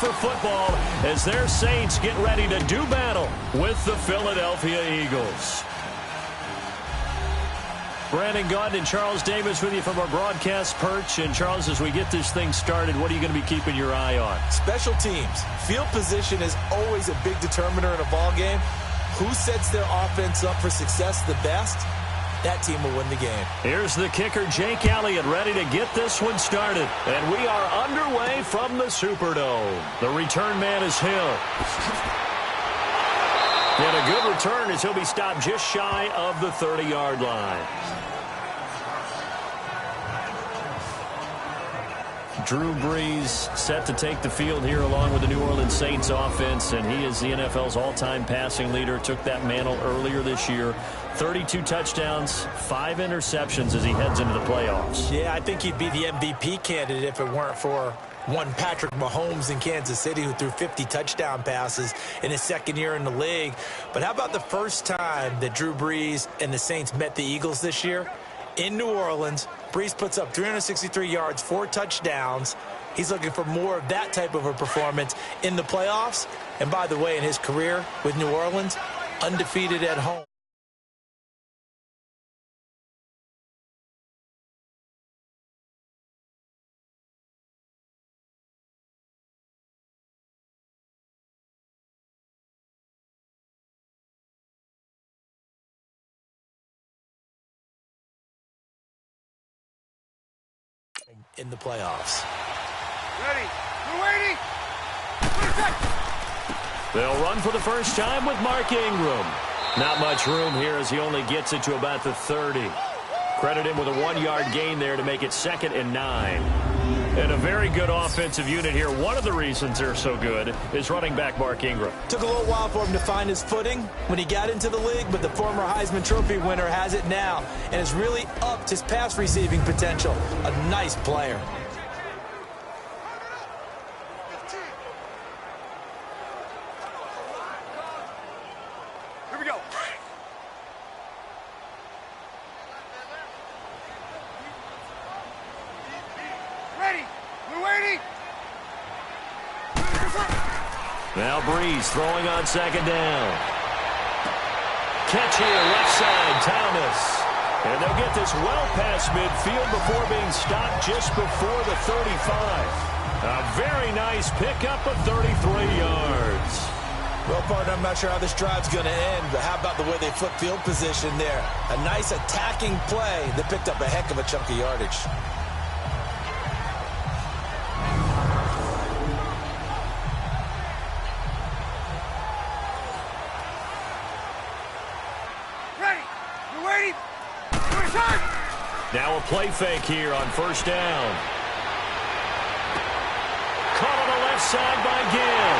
for football as their Saints get ready to do battle with the Philadelphia Eagles. Brandon Gaudin and Charles Davis with you from our broadcast perch. And, Charles, as we get this thing started, what are you going to be keeping your eye on? Special teams. Field position is always a big determiner in a ball game. Who sets their offense up for success the best? That team will win the game. Here's the kicker, Jake Elliott, ready to get this one started. And we are underway from the Superdome. The return man is Hill. And a good return as he'll be stopped just shy of the 30-yard line. Drew Brees set to take the field here along with the New Orleans Saints offense, and he is the NFL's all-time passing leader. Took that mantle earlier this year. 32 touchdowns, 5 interceptions as he heads into the playoffs. Yeah, I think he'd be the MVP candidate if it weren't for one Patrick Mahomes in Kansas City who threw 50 touchdown passes in his second year in the league. But how about the first time that Drew Brees and the Saints met the Eagles this year? In New Orleans, Brees puts up 363 yards, 4 touchdowns. He's looking for more of that type of a performance in the playoffs. And by the way, in his career with New Orleans, undefeated at home. In the playoffs. Ready. We're waiting. They'll run for the first time with Mark Ingram. Not much room here as he only gets it to about the 30. Credit him with a 1-yard gain there to make it 2nd and 9. And a very good offensive unit here. One of the reasons they're so good is running back Mark Ingram. Took a little while for him to find his footing when he got into the league, but the former Heisman Trophy winner has it now and has really upped his pass receiving potential. A nice player. Here we go. Ready. We're waiting. Now Brees throwing on 2nd down. Catch here, left side, Thomas. And they'll get this well past midfield before being stopped just before the 35. A very nice pickup of 33 yards. Well, partner, I'm not sure how this drive's going to end, but how about the way they flip field position there? A nice attacking play that picked up a heck of a chunk of yardage. Ready. We're waiting. We're now a play fake here on 1st down. Caught on the left side by Gill.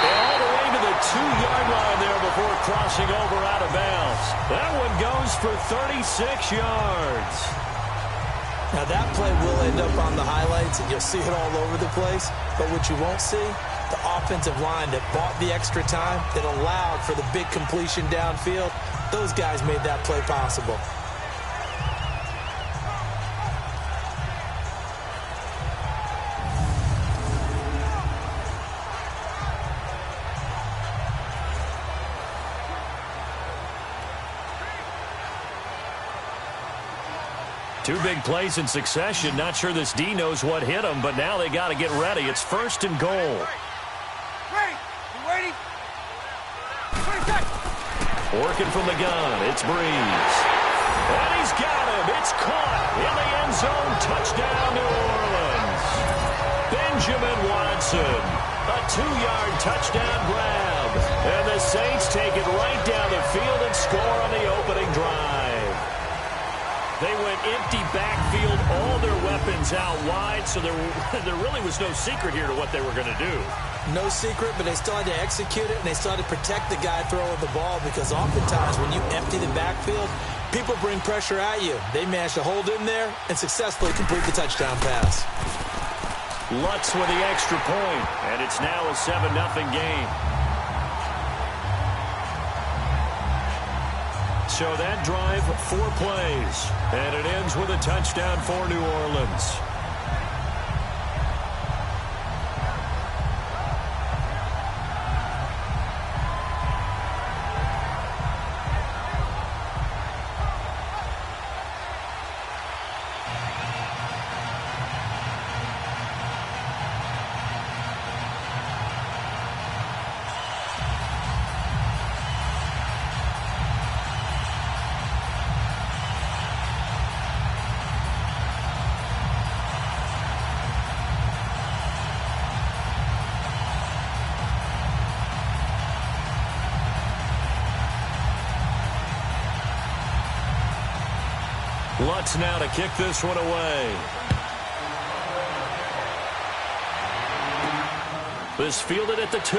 All the way to the 2-yard line there before crossing over out of bounds. That one goes for 36 yards. Now that play will end up on the highlights, and you'll see it all over the place. But what you won't see, the offensive line that bought the extra time, that allowed for the big completion downfield, those guys made that play possible. Two big plays in succession. Not sure this D knows what hit him, but now they got to get ready. It's 1st and goal. Ready. We're waiting. 20 seconds. Working from the gun. It's Brees. And he's got him. It's caught in the end zone. Touchdown, New Orleans. Benjamin Watson. A 2-yard touchdown grab. And the Saints take it right down the field and score on the opening drive. They went empty backfield, all their weapons out wide, so there really was no secret here to what they were going to do. No secret, but they still had to execute it, and they still had to protect the guy throwing the ball, because oftentimes when you empty the backfield, people bring pressure at you. They managed to hold in there and successfully complete the touchdown pass. Lutz with the extra point, and it's now a 7-0 game. So that drive, 4 plays, and it ends with a touchdown for New Orleans. Lutz now to kick this one away. This fielded at the 2.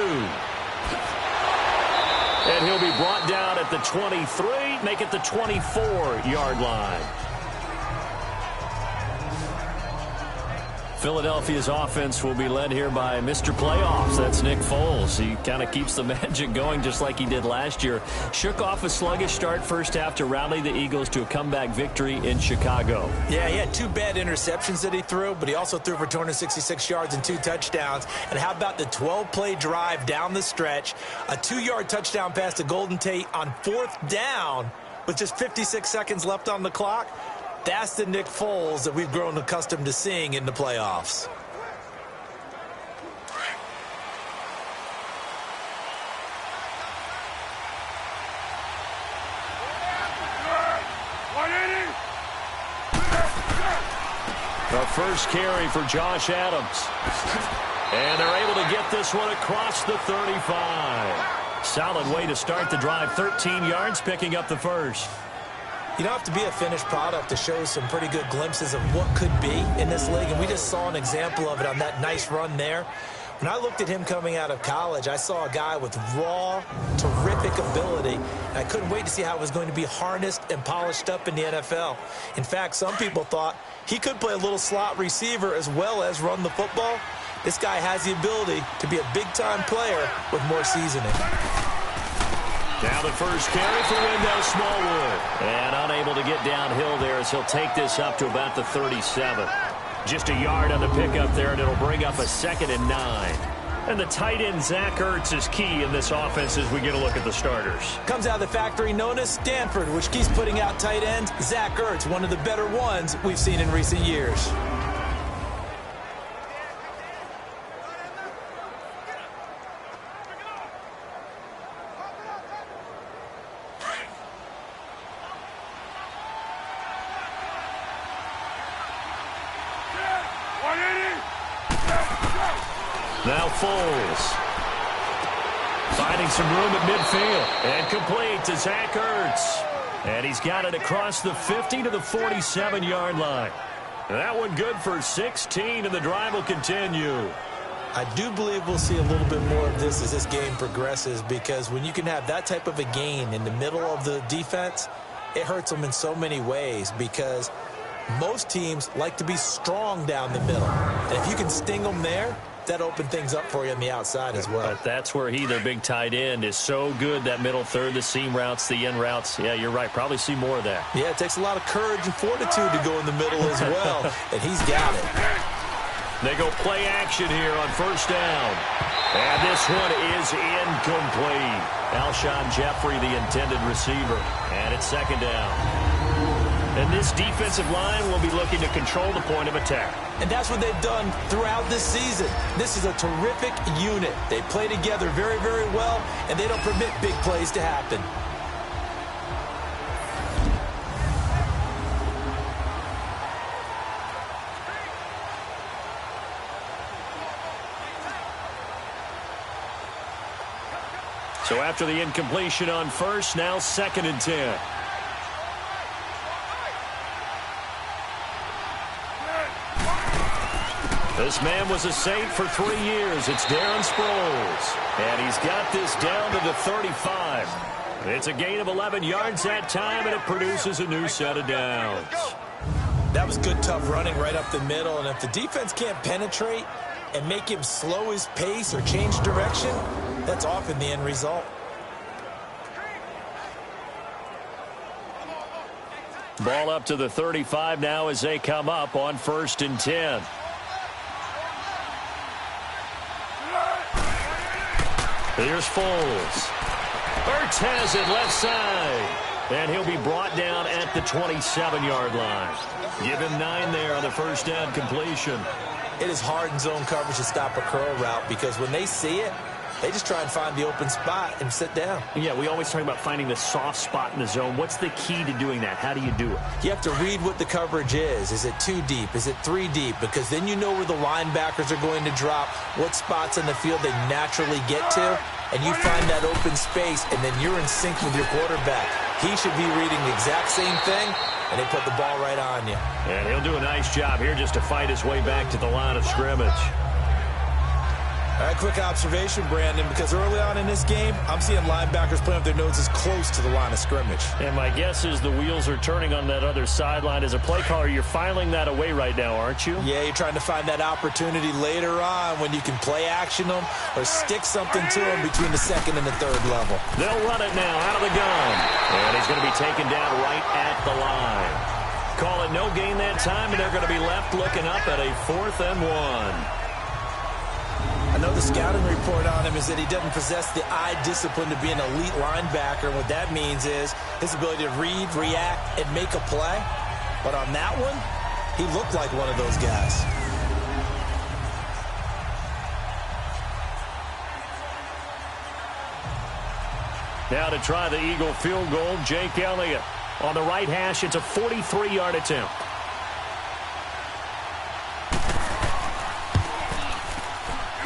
And he'll be brought down at the 23, make it the 24-yard line. Philadelphia's offense will be led here by Mr. Playoffs. That's Nick Foles. He kind of keeps the magic going just like he did last year. Shook off a sluggish start first half to rally the Eagles to a comeback victory in Chicago. Yeah, he had 2 bad interceptions that he threw, but he also threw for 266 yards and 2 touchdowns. And how about the 12-play drive down the stretch? A 2-yard touchdown pass to Golden Tate on 4th down with just 56 seconds left on the clock. That's the Nick Foles that we've grown accustomed to seeing in the playoffs. The first carry for Josh Adams. And they're able to get this one across the 35. Solid way to start the drive. 13 yards, picking up the first. You don't have to be a finished product to show some pretty good glimpses of what could be in this league, and we just saw an example of it on that nice run there. When I looked at him coming out of college, I saw a guy with raw, terrific ability, and I couldn't wait to see how it was going to be harnessed and polished up in the NFL. In fact, some people thought he could play a little slot receiver as well as run the football. This guy has the ability to be a big-time player with more seasoning. Now the first carry for Wendell Smallwood. And unable to get downhill there as he'll take this up to about the 37. Just a yard on the pickup there, and it'll bring up a 2nd and 9. And the tight end, Zach Ertz, is key in this offense as we get a look at the starters. Comes out of the factory known as Stanford, which keeps putting out tight ends. Zach Ertz, one of the better ones we've seen in recent years. Now Foles. Finding some room at midfield. And complete to Zach Ertz. And he's got it across the 50 to the 47-yard line. That one good for 16, and the drive will continue. I do believe we'll see a little bit more of this as this game progresses, because when you can have that type of a gain in the middle of the defense, it hurts them in so many ways, because most teams like to be strong down the middle. And if you can sting them there, that opened things up for you on the outside as well. But that's where their big tight end, is so good, that middle third, the seam routes, the in routes. Yeah, you're right. Probably see more of that. Yeah, it takes a lot of courage and fortitude to go in the middle as well, and he's got it. They go play action here on first down. And this one is incomplete. Alshon Jeffrey, the intended receiver. And it's 2nd down. And this defensive line will be looking to control the point of attack. And that's what they've done throughout this season. This is a terrific unit. They play together very, very well, and they don't permit big plays to happen. So after the incompletion on first, now 2nd and 10. This man was a Saint for 3 years. It's Darren Sproles. And he's got this down to the 35. It's a gain of 11 yards that time, and it produces a new set of downs. That was good, tough running right up the middle. And if the defense can't penetrate and make him slow his pace or change direction, that's often the end result. Ball up to the 35 now as they come up on 1st and 10. Here's Foles. Ertz has it left side. And he'll be brought down at the 27-yard line. Give him 9 there on the first down completion. It is hard in zone coverage to stop a curl route, because when they see it, they just try and find the open spot and sit down. Yeah, we always talk about finding the soft spot in the zone. What's the key to doing that? How do you do it? You have to read what the coverage is. Is it 2 deep? Is it 3 deep? Because then you know where the linebackers are going to drop, what spots in the field they naturally get to. and you find that open space, and then you're in sync with your quarterback. He should be reading the exact same thing, and they put the ball right on you. And he'll do a nice job here just to fight his way back to the line of scrimmage. All right, quick observation, Brandon, because early on in this game, I'm seeing linebackers putting up their noses close to the line of scrimmage. And my guess is the wheels are turning on that other sideline. As a play caller, you're filing that away right now, aren't you? Yeah, you're trying to find that opportunity later on when you can play action them or stick something to them between the second and the third level. They'll run it now out of the gun. And he's going to be taken down right at the line. Call it no gain that time, and they're going to be left looking up at a 4th and 1. I know the scouting report on him is that he doesn't possess the eye discipline to be an elite linebacker. What that means is his ability to read, react, and make a play. But on that one, he looked like one of those guys. Now to try the Eagle field goal, Jake Elliott. On the right hash, it's a 43-yard attempt.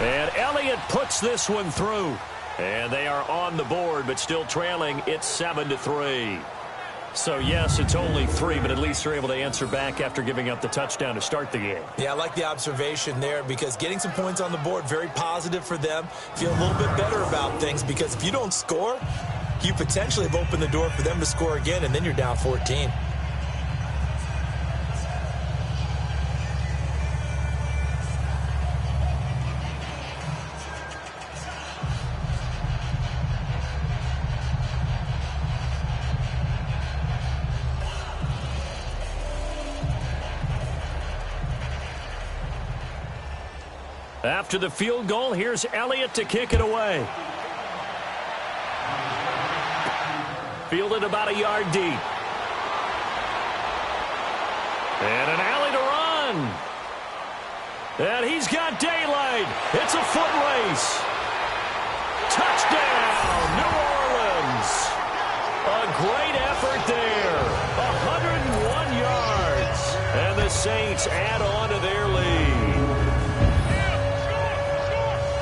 And Elliott puts this one through. And they are on the board, but still trailing. It's 7-3. So, yes, it's only 3, but at least they're able to answer back after giving up the touchdown to start the game. Yeah, I like the observation there because getting some points on the board, very positive for them. Feel a little bit better about things because if you don't score, you potentially have opened the door for them to score again, and then you're down 14. After the field goal, here's Elliott to kick it away. Fielded about a yard deep. And an alley to run. And he's got daylight. It's a foot race. Touchdown, New Orleans. A great effort there. 101 yards. And the Saints add on to their lead.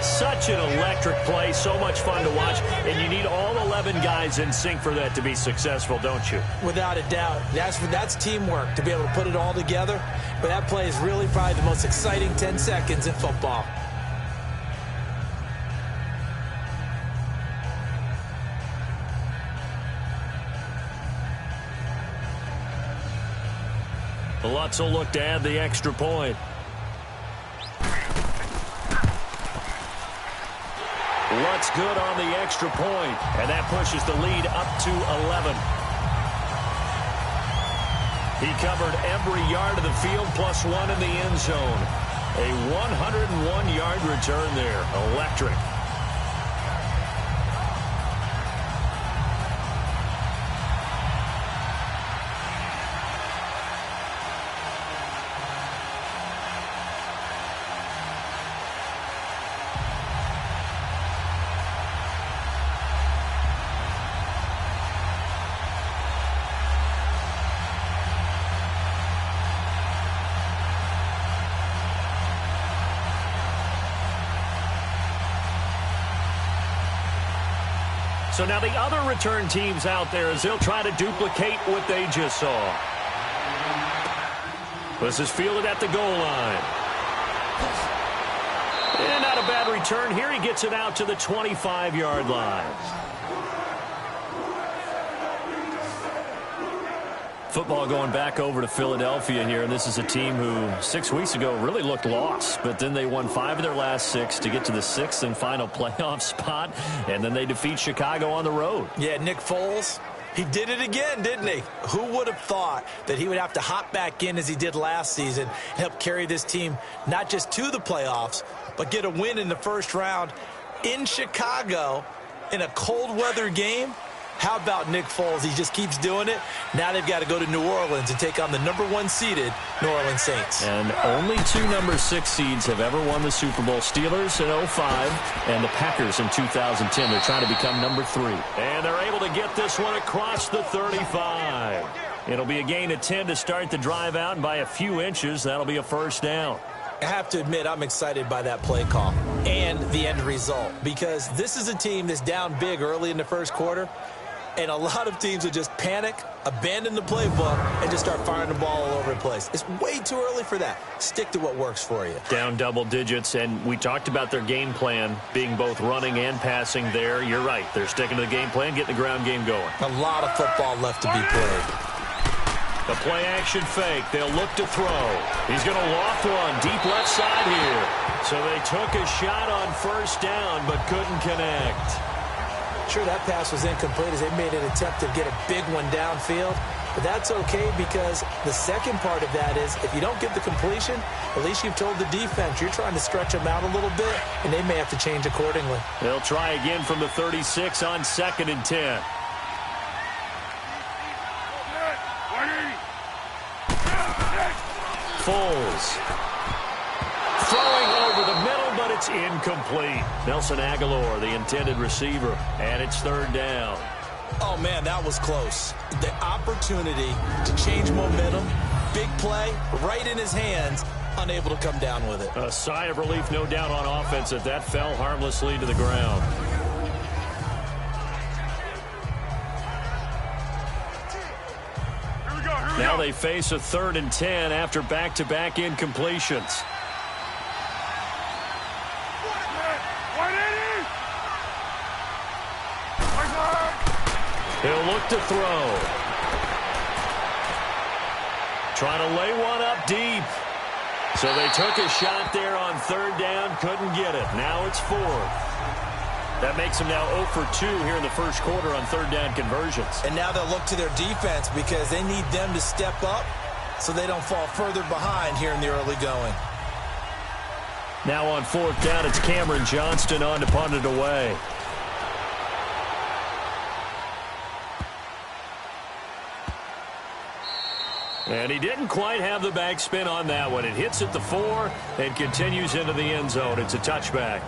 Such an electric play, so much fun to watch, and you need all 11 guys in sync for that to be successful, don't you? Without a doubt. That's teamwork, to be able to put it all together. But that play is really probably the most exciting 10 seconds in football. Lutz will look to add the extra point. Lutz good on the extra point, and that pushes the lead up to 11. He covered every yard of the field plus 1 in the end zone. A 101-yard return there. Electric. So now the other return teams out there as they'll try to duplicate what they just saw. This is fielded at the goal line. And not a bad return here. He gets it out to the 25-yard line. Football going back over to Philadelphia here, and this is a team who 6 weeks ago really looked lost, but then they won 5 of their last 6 to get to the 6th and final playoff spot, and then they defeat Chicago on the road. Yeah, Nick Foles, he did it again, didn't he? Who would have thought that he would have to hop back in as he did last season and help carry this team not just to the playoffs, but get a win in the first round in Chicago in a cold weather game? How about Nick Foles? He just keeps doing it. Now they've got to go to New Orleans and take on the #1 seeded New Orleans Saints. And only 2 number 6 seeds have ever won the Super Bowl. Steelers in 05 and the Packers in 2010. They're trying to become number 3. And they're able to get this one across the 35. It'll be a gain of 10 to start the drive out, and by a few inches, that'll be a first down. I have to admit, I'm excited by that play call and the end result, because this is a team that's down big early in the first quarter, and a lot of teams will just panic, abandon the playbook, and just start firing the ball all over the place. It's way too early for that. Stick to what works for you. Down double digits, and we talked about their game plan being both running and passing there. You're right. They're sticking to the game plan, getting the ground game going. A lot of football left to be played. The play-action fake. They'll look to throw. He's going to loft one deep left side here. So they took a shot on first down but couldn't connect. Sure, that pass was incomplete as they made an attempt to get a big one downfield. But that's okay, because the second part of that is if you don't get the completion, at least you've told the defense you're trying to stretch them out a little bit, and they may have to change accordingly. They'll try again from the 36 on 2nd and 10. Foles. Throwing over the middle, but it's incomplete. Nelson Aguilar, the intended receiver, and it's 3rd down. Oh, man, that was close. The opportunity to change momentum, big play, right in his hands, unable to come down with it. A sigh of relief, no doubt, on offense that that fell harmlessly to the ground. Now they face a 3rd and 10 after back-to-back incompletions. He'll look to throw. Trying to lay one up deep. So they took a shot there on 3rd down, couldn't get it. Now it's 4th. That makes them now 0 for 2 here in the first quarter on 3rd down conversions. And now they'll look to their defense because they need them to step up so they don't fall further behind here in the early going. Now on 4th down, it's Cameron Johnston on to punt it away. And he didn't quite have the backspin on that one. It hits at the 4 and continues into the end zone. It's a touchback.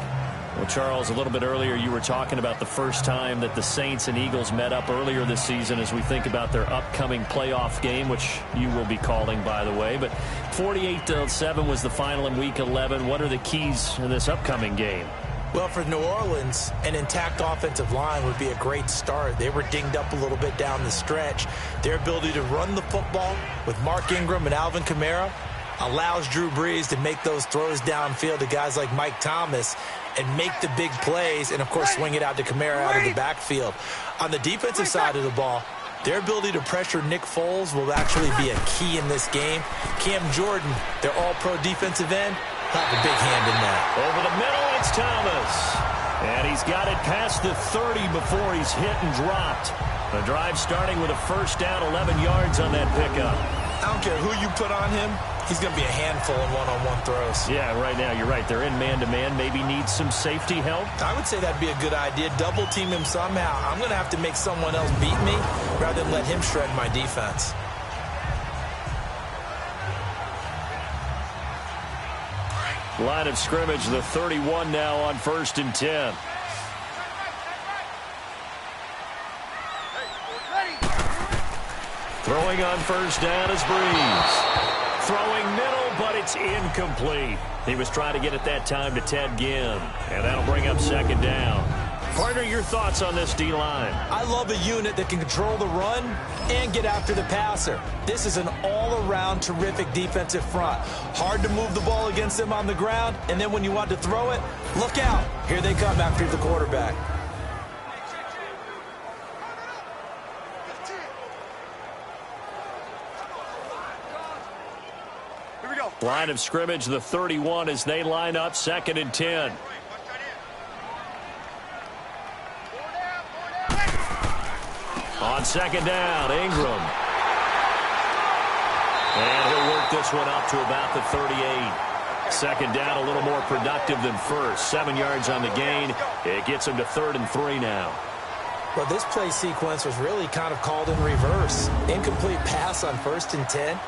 Well, Charles, a little bit earlier you were talking about the first time that the Saints and Eagles met up earlier this season as we think about their upcoming playoff game, which you will be calling, by the way. But 48-7 was the final in Week 11. What are the keys in this upcoming game? Well, for New Orleans, an intact offensive line would be a great start. They were dinged up a little bit down the stretch. Their ability to run the football with Mark Ingram and Alvin Kamara allows Drew Brees to make those throws downfield to guys like Mike Thomas and make the big plays and, of course, swing it out to Kamara out of the backfield. On the defensive side of the ball, their ability to pressure Nick Foles will actually be a key in this game. Cam Jordan, their all-pro defensive end, have a big hand in that. Over the middle, it's Thomas. And he's got it past the 30 before he's hit and dropped. The drive starting with a first down, 11 yards on that pickup. I don't care who you put on him, he's going to be a handful in one-on-one throws. Yeah, right now, you're right. They're in man-to-man. Maybe needs some safety help. I would say that'd be a good idea. Double team him somehow. I'm going to have to make someone else beat me rather than let him shred my defense. Line of scrimmage, the 31 now on 1st and 10. Throwing on first down is Brees. Throwing middle, but it's incomplete. He was trying to get it that time to Ted Ginn, and that'll bring up 2nd down. Partner, your thoughts on this D-line? I love a unit that can control the run and get after the passer. This is an all-around terrific defensive front. Hard to move the ball against them on the ground, and then when you want to throw it, look out. Here they come after the quarterback. Here we go. Line of scrimmage, the 31 as they line up 2nd and 10. On 2nd down, Ingram. And he'll work this one up to about the 38. 2nd down, a little more productive than first. 7 yards on the gain. It gets him to 3rd and 3 now. Well, this play sequence was really kind of called in reverse. Incomplete pass on 1st and 10.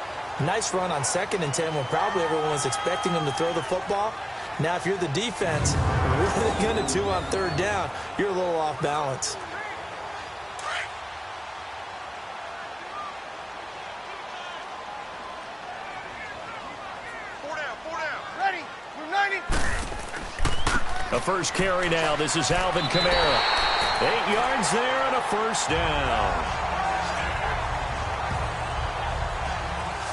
Nice run on 2nd and 10 when probably everyone was expecting him to throw the football. Now, if you're the defense, what are they going to do on 3rd down? You're a little off balance. Ready. A first carry now. This is Alvin Kamara. 8 yards there and a first down.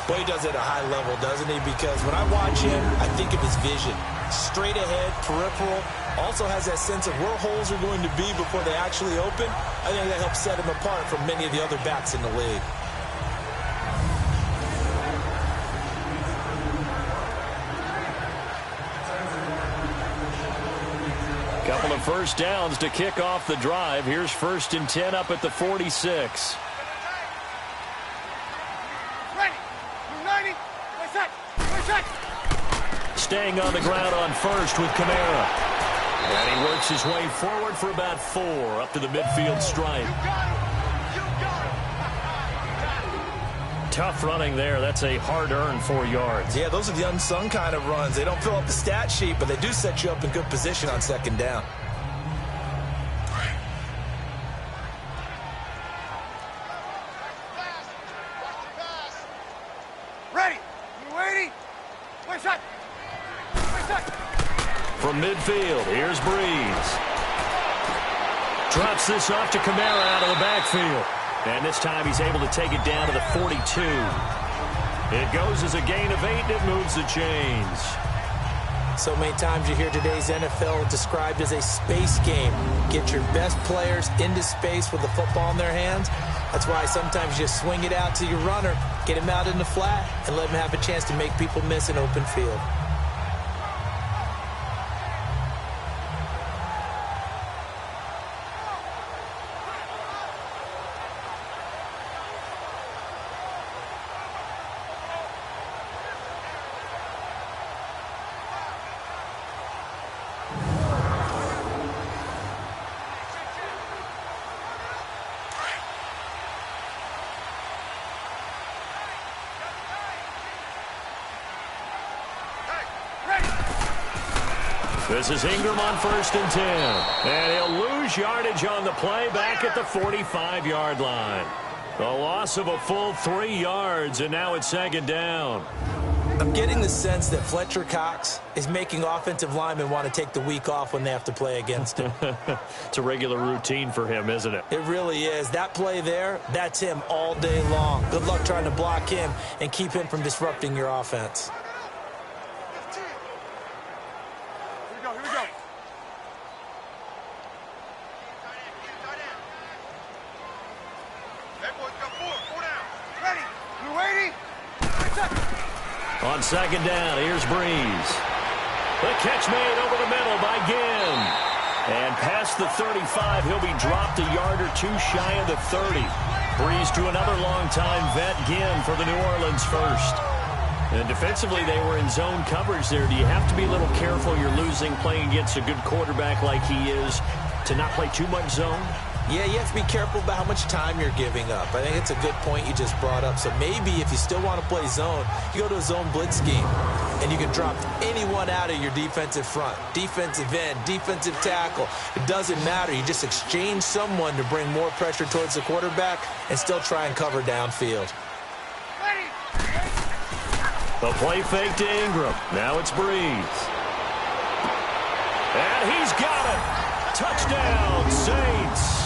Well, he does it at a high level, doesn't he? Because when I watch him, I think of his vision. Straight ahead, peripheral. Also has that sense of where holes are going to be before they actually open. I think that helps set him apart from many of the other backs in the league. Couple of first downs to kick off the drive. Here's 1st and 10 up at the 46. Ready. Move 90. Way set. Way set. Staying on the ground on first with Kamara. And he works his way forward for about 4 up to the midfield stripe. You got him. You got him. Tough running there. That's a hard-earned 4 yards. Yeah, those are the unsung kind of runs. They don't fill up the stat sheet, but they do set you up in good position on 2nd down. Ready. You waiting? Way set. Way set. From midfield, here's Breeze. Drops this off to Kamara out of the backfield. And this time he's able to take it down to the 42. It goes as a gain of 8, and it moves the chains. So many times you hear today's NFL described as a space game. Get your best players into space with the football in their hands. That's why sometimes you swing it out to your runner, get him out in the flat, and let him have a chance to make people miss an open field. This is Ingram on 1st and 10. And he'll lose yardage on the play back at the 45-yard line. A loss of a full 3 yards, and now it's 2nd down. I'm getting the sense that Fletcher Cox is making offensive linemen want to take the week off when they have to play against him. It's a regular routine for him, isn't it? It really is. That play there, that's him all day long. Good luck trying to block him and keep him from disrupting your offense. On 2nd down, here's Breeze. The catch made over the middle by Ginn. And past the 35, he'll be dropped a yard or 2 shy of the 30. Breeze to another long-time vet, Ginn, for the New Orleans first. And defensively, they were in zone coverage there. Do you have to be a little careful you're losing playing against a good quarterback like he is to not play too much zone? Yeah, you have to be careful about how much time you're giving up. I think it's a good point you just brought up. So maybe if you still want to play zone, you go to a zone blitz scheme, and you can drop anyone out of your defensive front, defensive end, defensive tackle. It doesn't matter. You just exchange someone to bring more pressure towards the quarterback and still try and cover downfield. The play fake to Ingram. Now it's Breeze. And he's got it. Touchdown, Saints.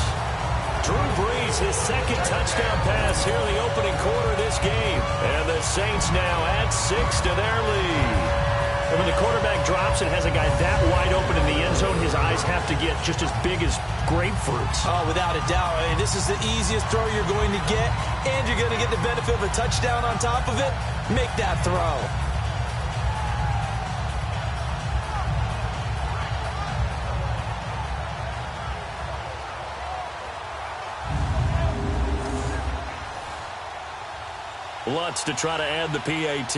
Drew Brees, his 2nd touchdown pass here in the opening quarter of this game. And the Saints now add 6 to their lead. And when the quarterback drops and has a guy that wide open in the end zone, his eyes have to get just as big as grapefruits. Oh, without a doubt. I mean, this is the easiest throw you're going to get, and you're going to get the benefit of a touchdown on top of it. Make that throw. Lutz to try to add the PAT.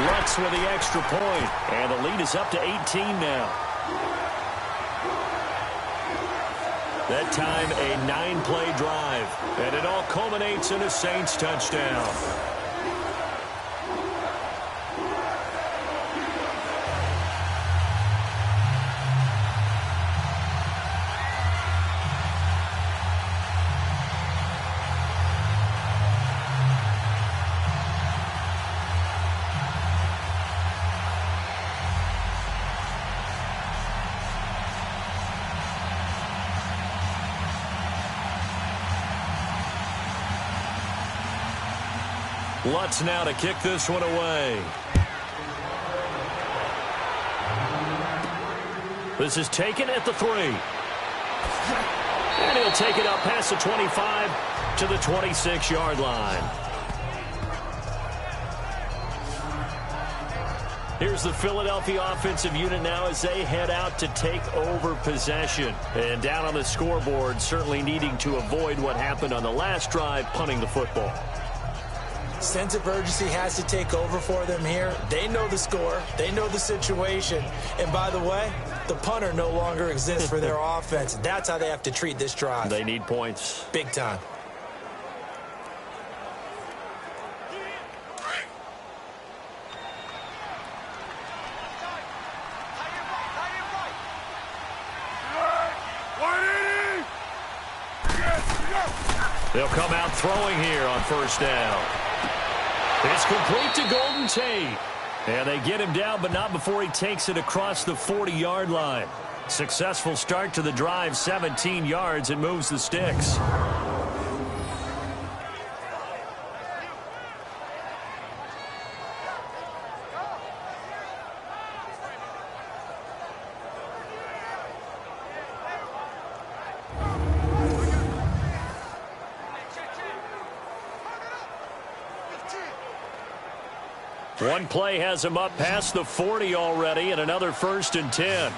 Lutz with the extra point, and the lead is up to 18 now. That time a 9-play drive, and it all culminates in a Saints touchdown. Lutz now to kick this one away. This is taken at the 3. And he'll take it up past the 25 to the 26-yard line. Here's the Philadelphia offensive unit now as they head out to take over possession. And down on the scoreboard, certainly needing to avoid what happened on the last drive, punting the football. Sense of urgency has to take over for them here. They know the score. They know the situation. And by the way, the punter no longer exists for their offense. That's how they have to treat this drive. They need points. Big time. They'll come out throwing here on first down. It's complete to Golden Tate. And they get him down, but not before he takes it across the 40-yard line. Successful start to the drive, 17 yards, and moves the sticks. One play has him up past the 40 already, and another 1st and 10.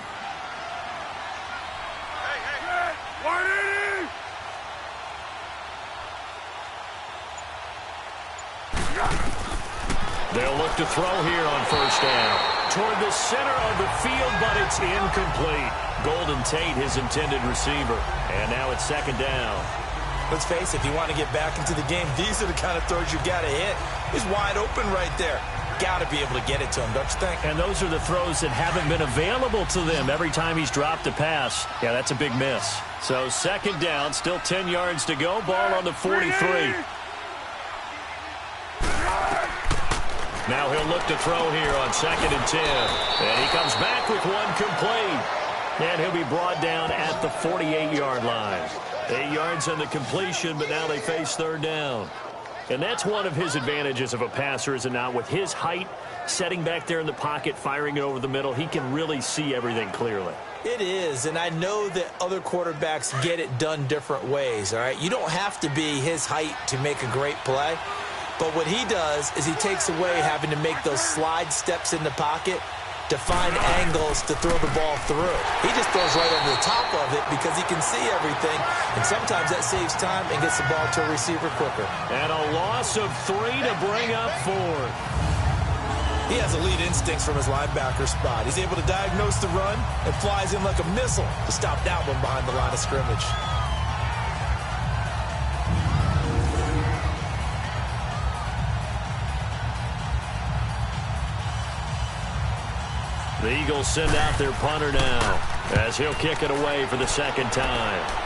They'll look to throw here on first down. Toward the center of the field, but it's incomplete. Golden Tate, his intended receiver. And now it's 2nd down. Let's face it, if you want to get back into the game, these are the kind of throws you got to hit. He's wide open right there. Got to be able to get it to him, don't you think? And those are the throws that haven't been available to them every time he's dropped a pass. Yeah, that's a big miss. So 2nd down, still 10 yards to go. Ball on the 43. Now he'll look to throw here on 2nd and 10. And he comes back with one complete. And he'll be brought down at the 48-yard line. 8 yards on the completion, but now they face 3rd down. And that's one of his advantages of a passer, is it not? With his height, setting back there in the pocket, firing it over the middle, he can really see everything clearly. It is, and I know that other quarterbacks get it done different ways, all right? You don't have to be his height to make a great play. But what he does is he takes away having to make those slide steps in the pocket to find angles to throw the ball through. He just throws right over the top of it because he can see everything, and sometimes that saves time and gets the ball to a receiver quicker. And a loss of 3 to bring up 4. He has elite instincts from his linebacker spot. He's able to diagnose the run and flies in like a missile to stop that one behind the line of scrimmage. The Eagles send out their punter now as he'll kick it away for the 2nd time.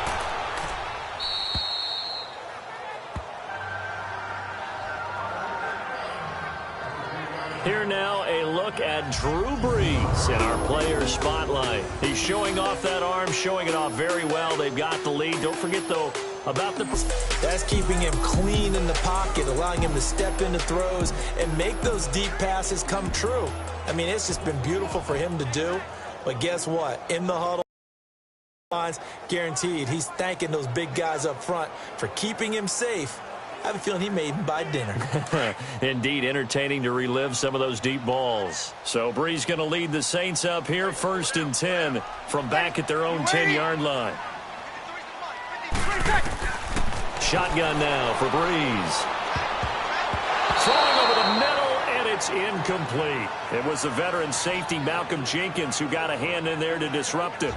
Here now, a look at Drew Brees in our player spotlight. He's showing off that arm, showing it off very well. They've got the lead. Don't forget, though, about the... That's keeping him clean in the pocket, allowing him to step into throws and make those deep passes come true. I mean, it's just been beautiful for him to do. But guess what? In the huddle lines, guaranteed, he's thanking those big guys up front for keeping him safe. I have a feeling he may even buy dinner. Indeed, entertaining to relive some of those deep balls. So Brees going to lead the Saints up here, 1st and 10 from back at their own 10-yard line. Shotgun now for Brees. Throwing over the middle, and it's incomplete. It was the veteran safety Malcolm Jenkins who got a hand in there to disrupt it.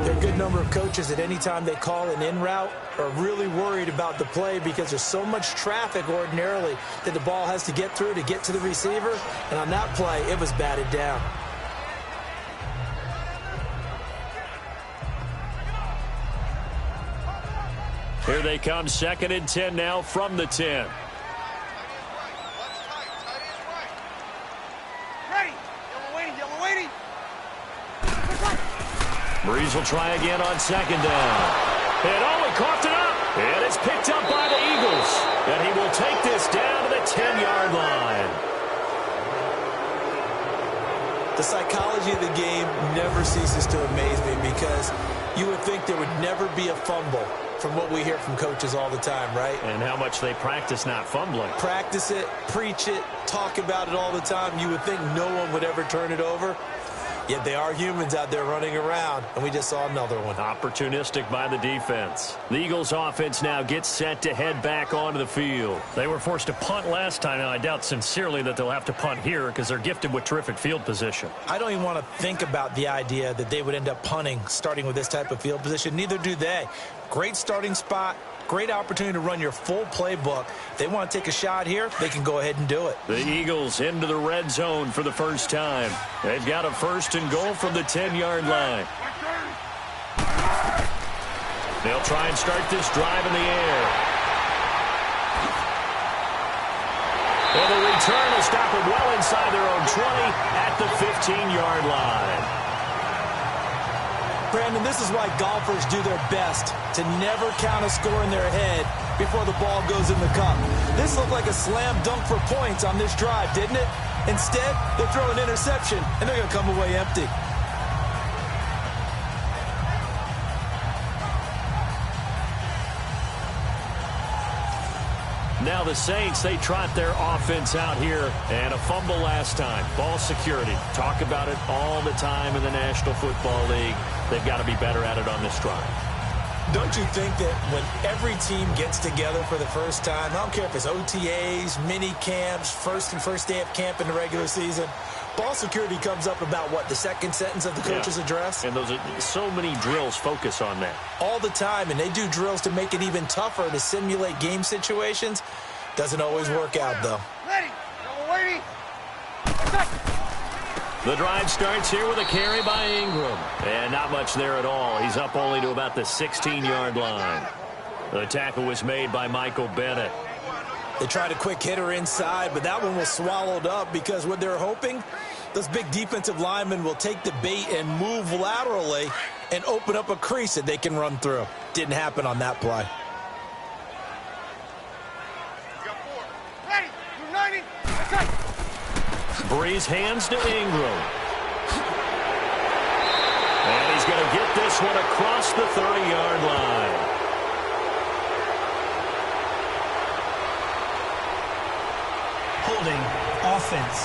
There are a good number of coaches that any time they call an in route are really worried about the play because there's so much traffic ordinarily that the ball has to get through to get to the receiver. And on that play, it was batted down. Here they come, 2nd and 10 now from the 10. Ready. Yellow waiting. Brees will try again on 2nd down. And he coughed it up. And it's picked up by the Eagles. And he will take this down to the 10-yard The psychology of the game never ceases to amaze me because you would think there would never be a fumble from what we hear from coaches all the time, right? And how much they practice not fumbling. Practice it, preach it, talk about it all the time. You would think no one would ever turn it over. Yet they are humans out there running around, and we just saw another one. Opportunistic by the defense. The Eagles offense now gets set to head back onto the field. They were forced to punt last time, and I doubt sincerely that they'll have to punt here because they're gifted with terrific field position. I don't even want to think about the idea that they would end up punting starting with this type of field position. Neither do they. Great starting spot. Great opportunity to run your full playbook. If they want to take a shot here, they can go ahead and do it. The Eagles into the red zone for the first time. They've got a 1st and goal from the 10-yard line. They'll try and start this drive in the air. And the return will stop them well inside their own 20 at the 15-yard line. Brandon, this is why golfers do their best to never count a score in their head before the ball goes in the cup. This looked like a slam dunk for points on this drive, didn't it? Instead, they throw an interception, and they're going to come away empty. Now the Saints, they trot their offense out here, and a fumble last time. Ball security. Talk about it all the time in the National Football League. They've got to be better at it on this drive. Don't you think that when every team gets together for the first time, I don't care if it's OTAs, mini camps, first day of camp in the regular season, ball security comes up about, what, the second sentence of the coach's address? And those are so many drills focus on that. All the time, and they do drills to make it even tougher to simulate game situations. Doesn't always work out, though. Ready. Double waiting. The drive starts here with a carry by Ingram. And not much there at all. He's up only to about the 16-yard line. The tackle was made by Michael Bennett. They tried a quick hitter inside, but that one was swallowed up because what they're hoping, those big defensive linemen will take the bait and move laterally and open up a crease that they can run through. Didn't happen on that play. Ready. 290. Attack. Breeze hands to Ingram. And he's going to get this one across the 30-yard line. Holding offense.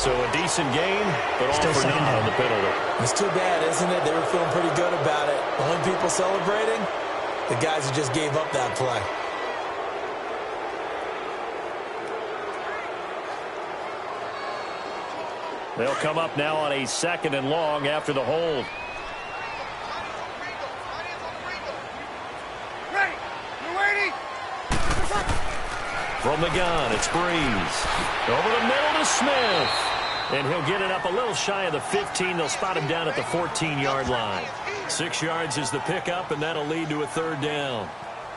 So a decent game, but all for naught on the penalty. It's too bad, isn't it? They were feeling pretty good about it. Only people celebrating, the guys who just gave up that play. They'll come up now on a 2nd and long after the hold. Ready. You waiting? From the gun, it's Breeze. Over the middle to Smith. And he'll get it up a little shy of the 15. They'll spot him down at the 14-yard line. 6 yards is the pickup, and that'll lead to a 3rd down.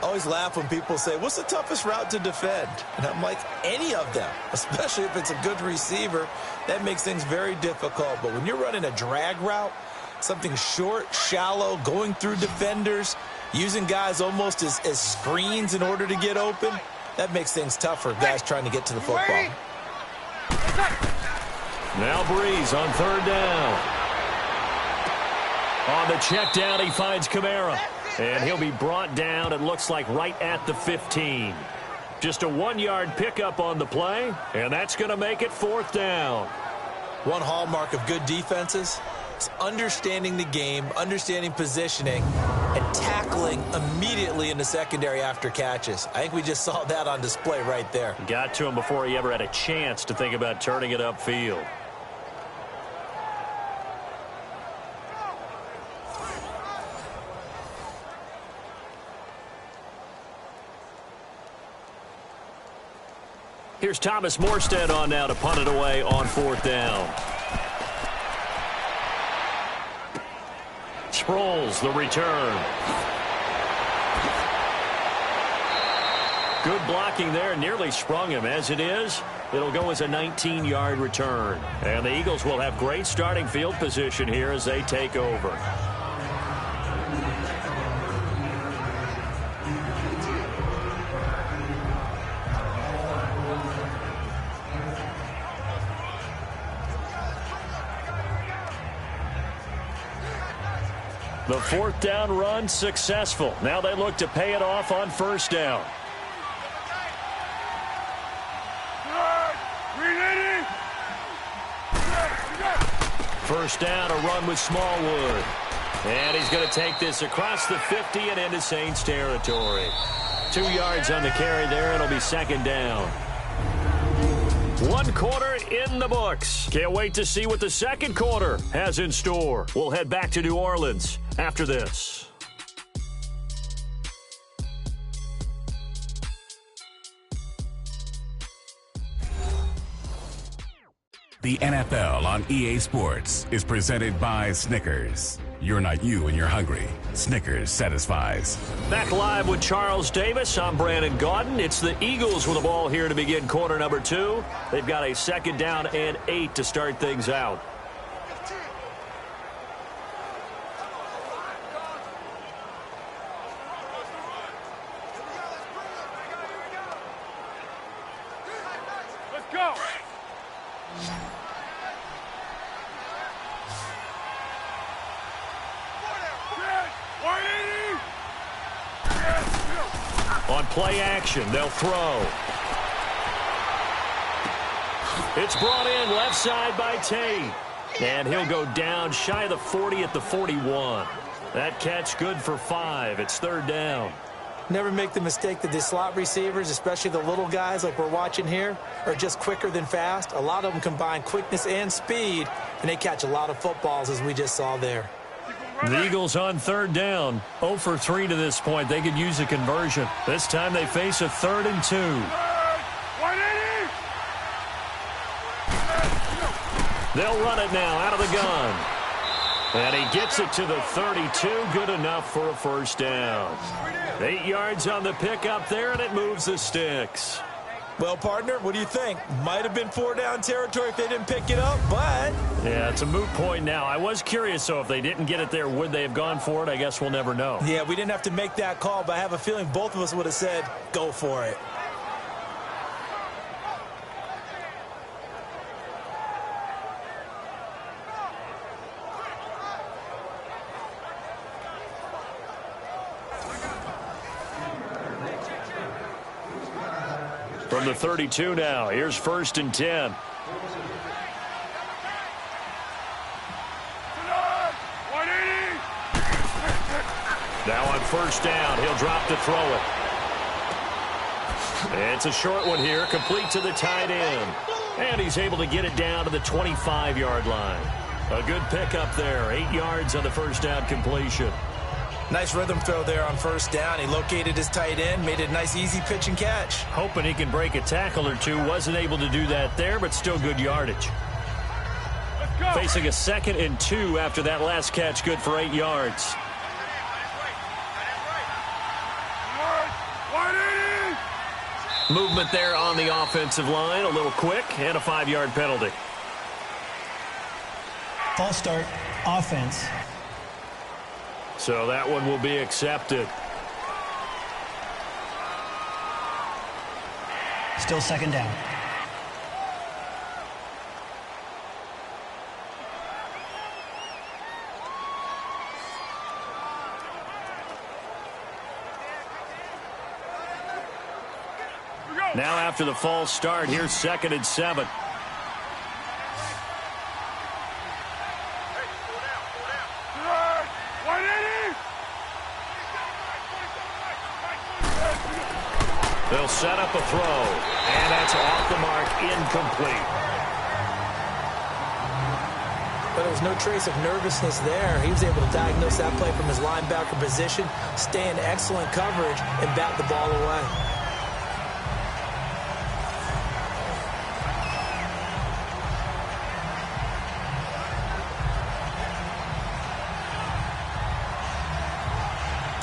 I always laugh when people say, what's the toughest route to defend? And I'm like, any of them, especially if it's a good receiver. That makes things very difficult. But when you're running a drag route, something short, shallow, going through defenders, using guys almost as screens in order to get open, that makes things tougher, guys trying to get to the football. Now Breeze on 3rd down. On the check down, he finds Kamara. And he'll be brought down, it looks like, right at the 15. Just a 1-yard pickup on the play, and that's going to make it 4th down. One hallmark of good defenses is understanding the game, understanding positioning, and tackling immediately in the secondary after catches. I think we just saw that on display right there. Got to him before he ever had a chance to think about turning it upfield. Here's Thomas Morstead on now to punt it away on 4th down. Sproles, the return. Good blocking there, nearly sprung him. As it is, it'll go as a 19-yard return. And the Eagles will have great starting field position here as they take over. The fourth down run successful. Now they look to pay it off on first down. First down, a run with Smallwood. And he's going to take this across the 50 and into Saints territory. 2 yards on the carry there. It'll be second down. 1 quarter in the books. Can't wait to see what the second quarter has in store. We'll head back to New Orleans after this. The NFL on EA Sports is presented by Snickers. You're not you when you're hungry. Snickers satisfies. Back live with Charles Davis. I'm Brandon Gaudin. It's the Eagles with the ball here to begin quarter number 2. They've got a second down and 8 to start things out. Let's go. On play action, they'll throw. It's brought in left side by Tate. And he'll go down shy of the 40 at the 41. That catch good for 5. It's third down. Never make the mistake that the slot receivers, especially the little guys like we're watching here, are just quicker than fast. A lot of them combine quickness and speed, and they catch a lot of footballs, as we just saw there. The Eagles on third down. 0 for 3 to this point. They could use a conversion. This time they face a 3rd and 2. They'll run it now out of the gun. And he gets it to the 32. Good enough for a first down. 8 yards on the pickup there, and it moves the sticks. Well, partner, what do you think? Might have been 4-down territory if they didn't pick it up, but... Yeah, it's a moot point now. I was curious, so if they didn't get it there, would they have gone for it? I guess we'll never know. Yeah, we didn't have to make that call, but I have a feeling both of us would have said, go for it. From the 32 now, here's 1st and 10. Now on first down, he'll drop to throw it. It's a short one here, complete to the tight end. And he's able to get it down to the 25-yard line. A good pickup there, 8 yards on the first down completion. Nice rhythm throw there on first down. He located his tight end, made it a nice, easy pitch and catch. Hoping he can break a tackle or two. Wasn't able to do that there, but still good yardage. Facing a 2nd and 2 after that last catch, good for 8 yards. Movement there on the offensive line, a little quick, and a 5-yard penalty. False start, offense. So that one will be accepted. Still second down. Now after the false start, here's 2nd and 7. They'll set up a throw, and that's off the mark, incomplete. But there was no trace of nervousness there. He was able to diagnose that play from his linebacker position, stay in excellent coverage, and bat the ball away.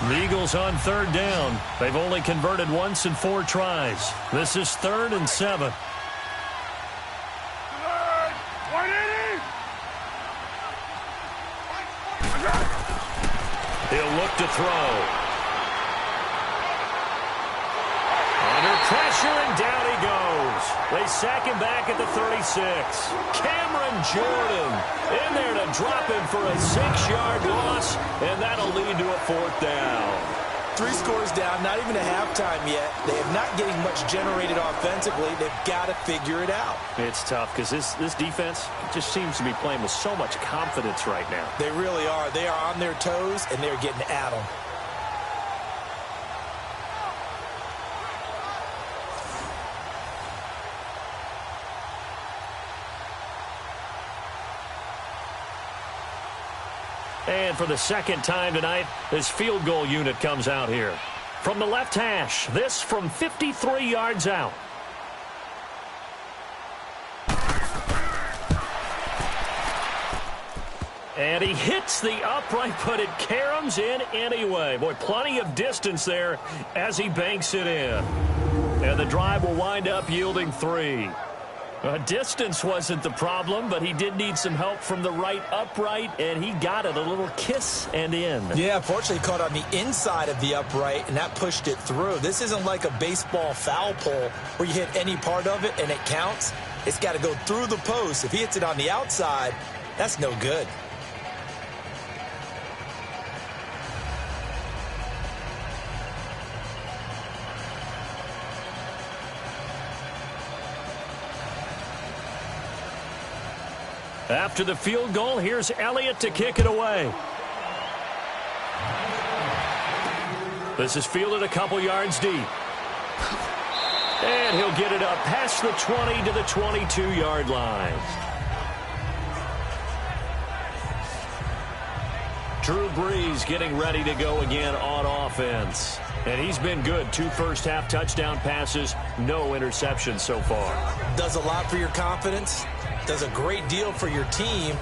The Eagles on third down. They've only converted once in 4 tries. This is 3rd and 7. He'll look to throw. Under pressure, and down he goes. They second back at the 36. Cameron Jordan in there to drop him for a 6-yard loss, and that'll lead to a 4th down. 3 scores down, not even a halftime yet. They are not getting much generated offensively. They've got to figure it out. It's tough because this defense just seems to be playing with so much confidence right now. They really are. They are on their toes, and they're getting at them. And for the second time tonight, this field goal unit comes out here. From the left hash, this from 53 yards out. And he hits the upright, but it caroms in anyway. Boy, plenty of distance there as he banks it in. And the drive will wind up yielding 3. Distance wasn't the problem, but he did need some help from the right upright, and he got it. A little kiss and in. Yeah, fortunately caught on the inside of the upright, and that pushed it through. This isn't like a baseball foul pole where you hit any part of it and it counts. It's got to go through the post. If he hits it on the outside, that's no good. After the field goal, here's Elliott to kick it away. This is fielded a couple yards deep. And he'll get it up past the 20 to the 22-yard line. Drew Brees getting ready to go again on offense. And he's been good. 2 first-half touchdown passes, no interceptions so far. Does a lot for your confidence. Does a great deal for your team.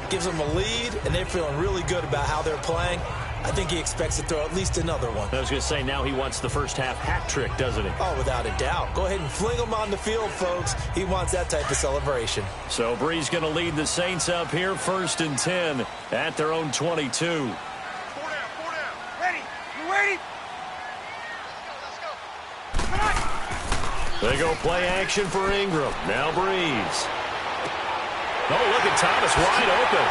Gives them a lead, and they're feeling really good about how they're playing. I think he expects to throw at least another one. I was going to say, now he wants the first-half hat trick, doesn't he? Oh, without a doubt. Go ahead and fling him on the field, folks. He wants that type of celebration. So Brees going to lead the Saints up here, 1st and 10 at their own 22. 4 down. Ready? You ready? Let's go. They go play action for Ingram. Now Brees. Oh, look at Thomas wide open.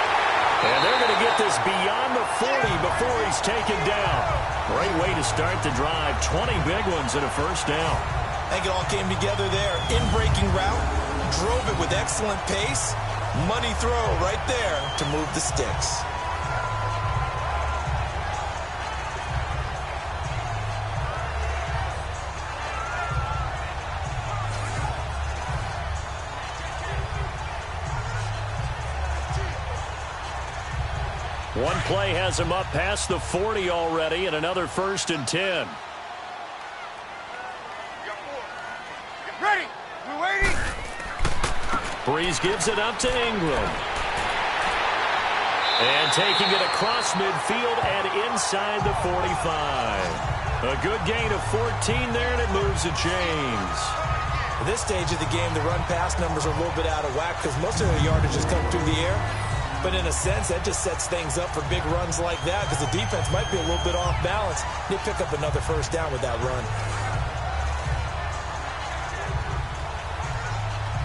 And they're going to get this beyond the 40 before he's taken down. Great way to start the drive. 20 big ones and a first down. I think it all came together there. In-breaking route. Drove it with excellent pace. Money throw right there to move the sticks. One play has him up past the 40 already, and another 1st and 10. Ready? You waiting? Brees gives it up to Ingram. And taking it across midfield and inside the 45. A good gain of 14 there, and it moves the chains. At this stage of the game, the run-pass numbers are a little bit out of whack because most of their yardage has come through the air. But in a sense, that just sets things up for big runs like that because the defense might be a little bit off balance. They pick up another first down with that run.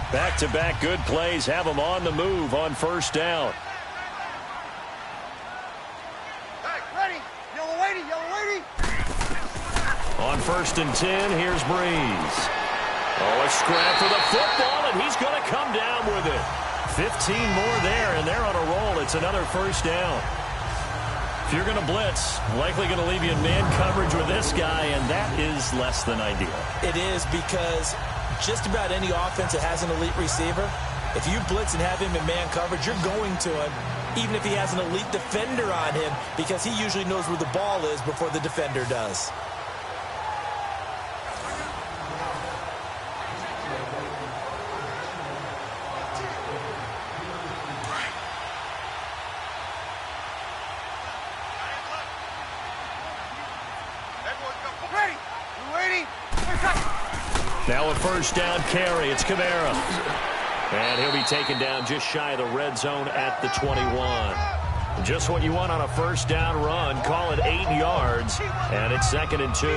Back-to-back good plays have them on the move on first down. Hey, ready? Yellow lady. On 1st and 10, here's Brees. Oh, a scrap for the football, and he's going to come down with it. 15 more there, and they're on a roll. It's another first down. If you're going to blitz, likely going to leave you in man coverage with this guy, and that is less than ideal. It is because just about any offense that has an elite receiver, if you blitz and have him in man coverage, you're going to him, even if he has an elite defender on him, because he usually knows where the ball is before the defender does. Ready? You waiting? Now a first down carry. It's Kamara. And he'll be taken down just shy of the red zone at the 21. Just what you want on a first down run. Call it 8 yards. And it's 2nd and 2.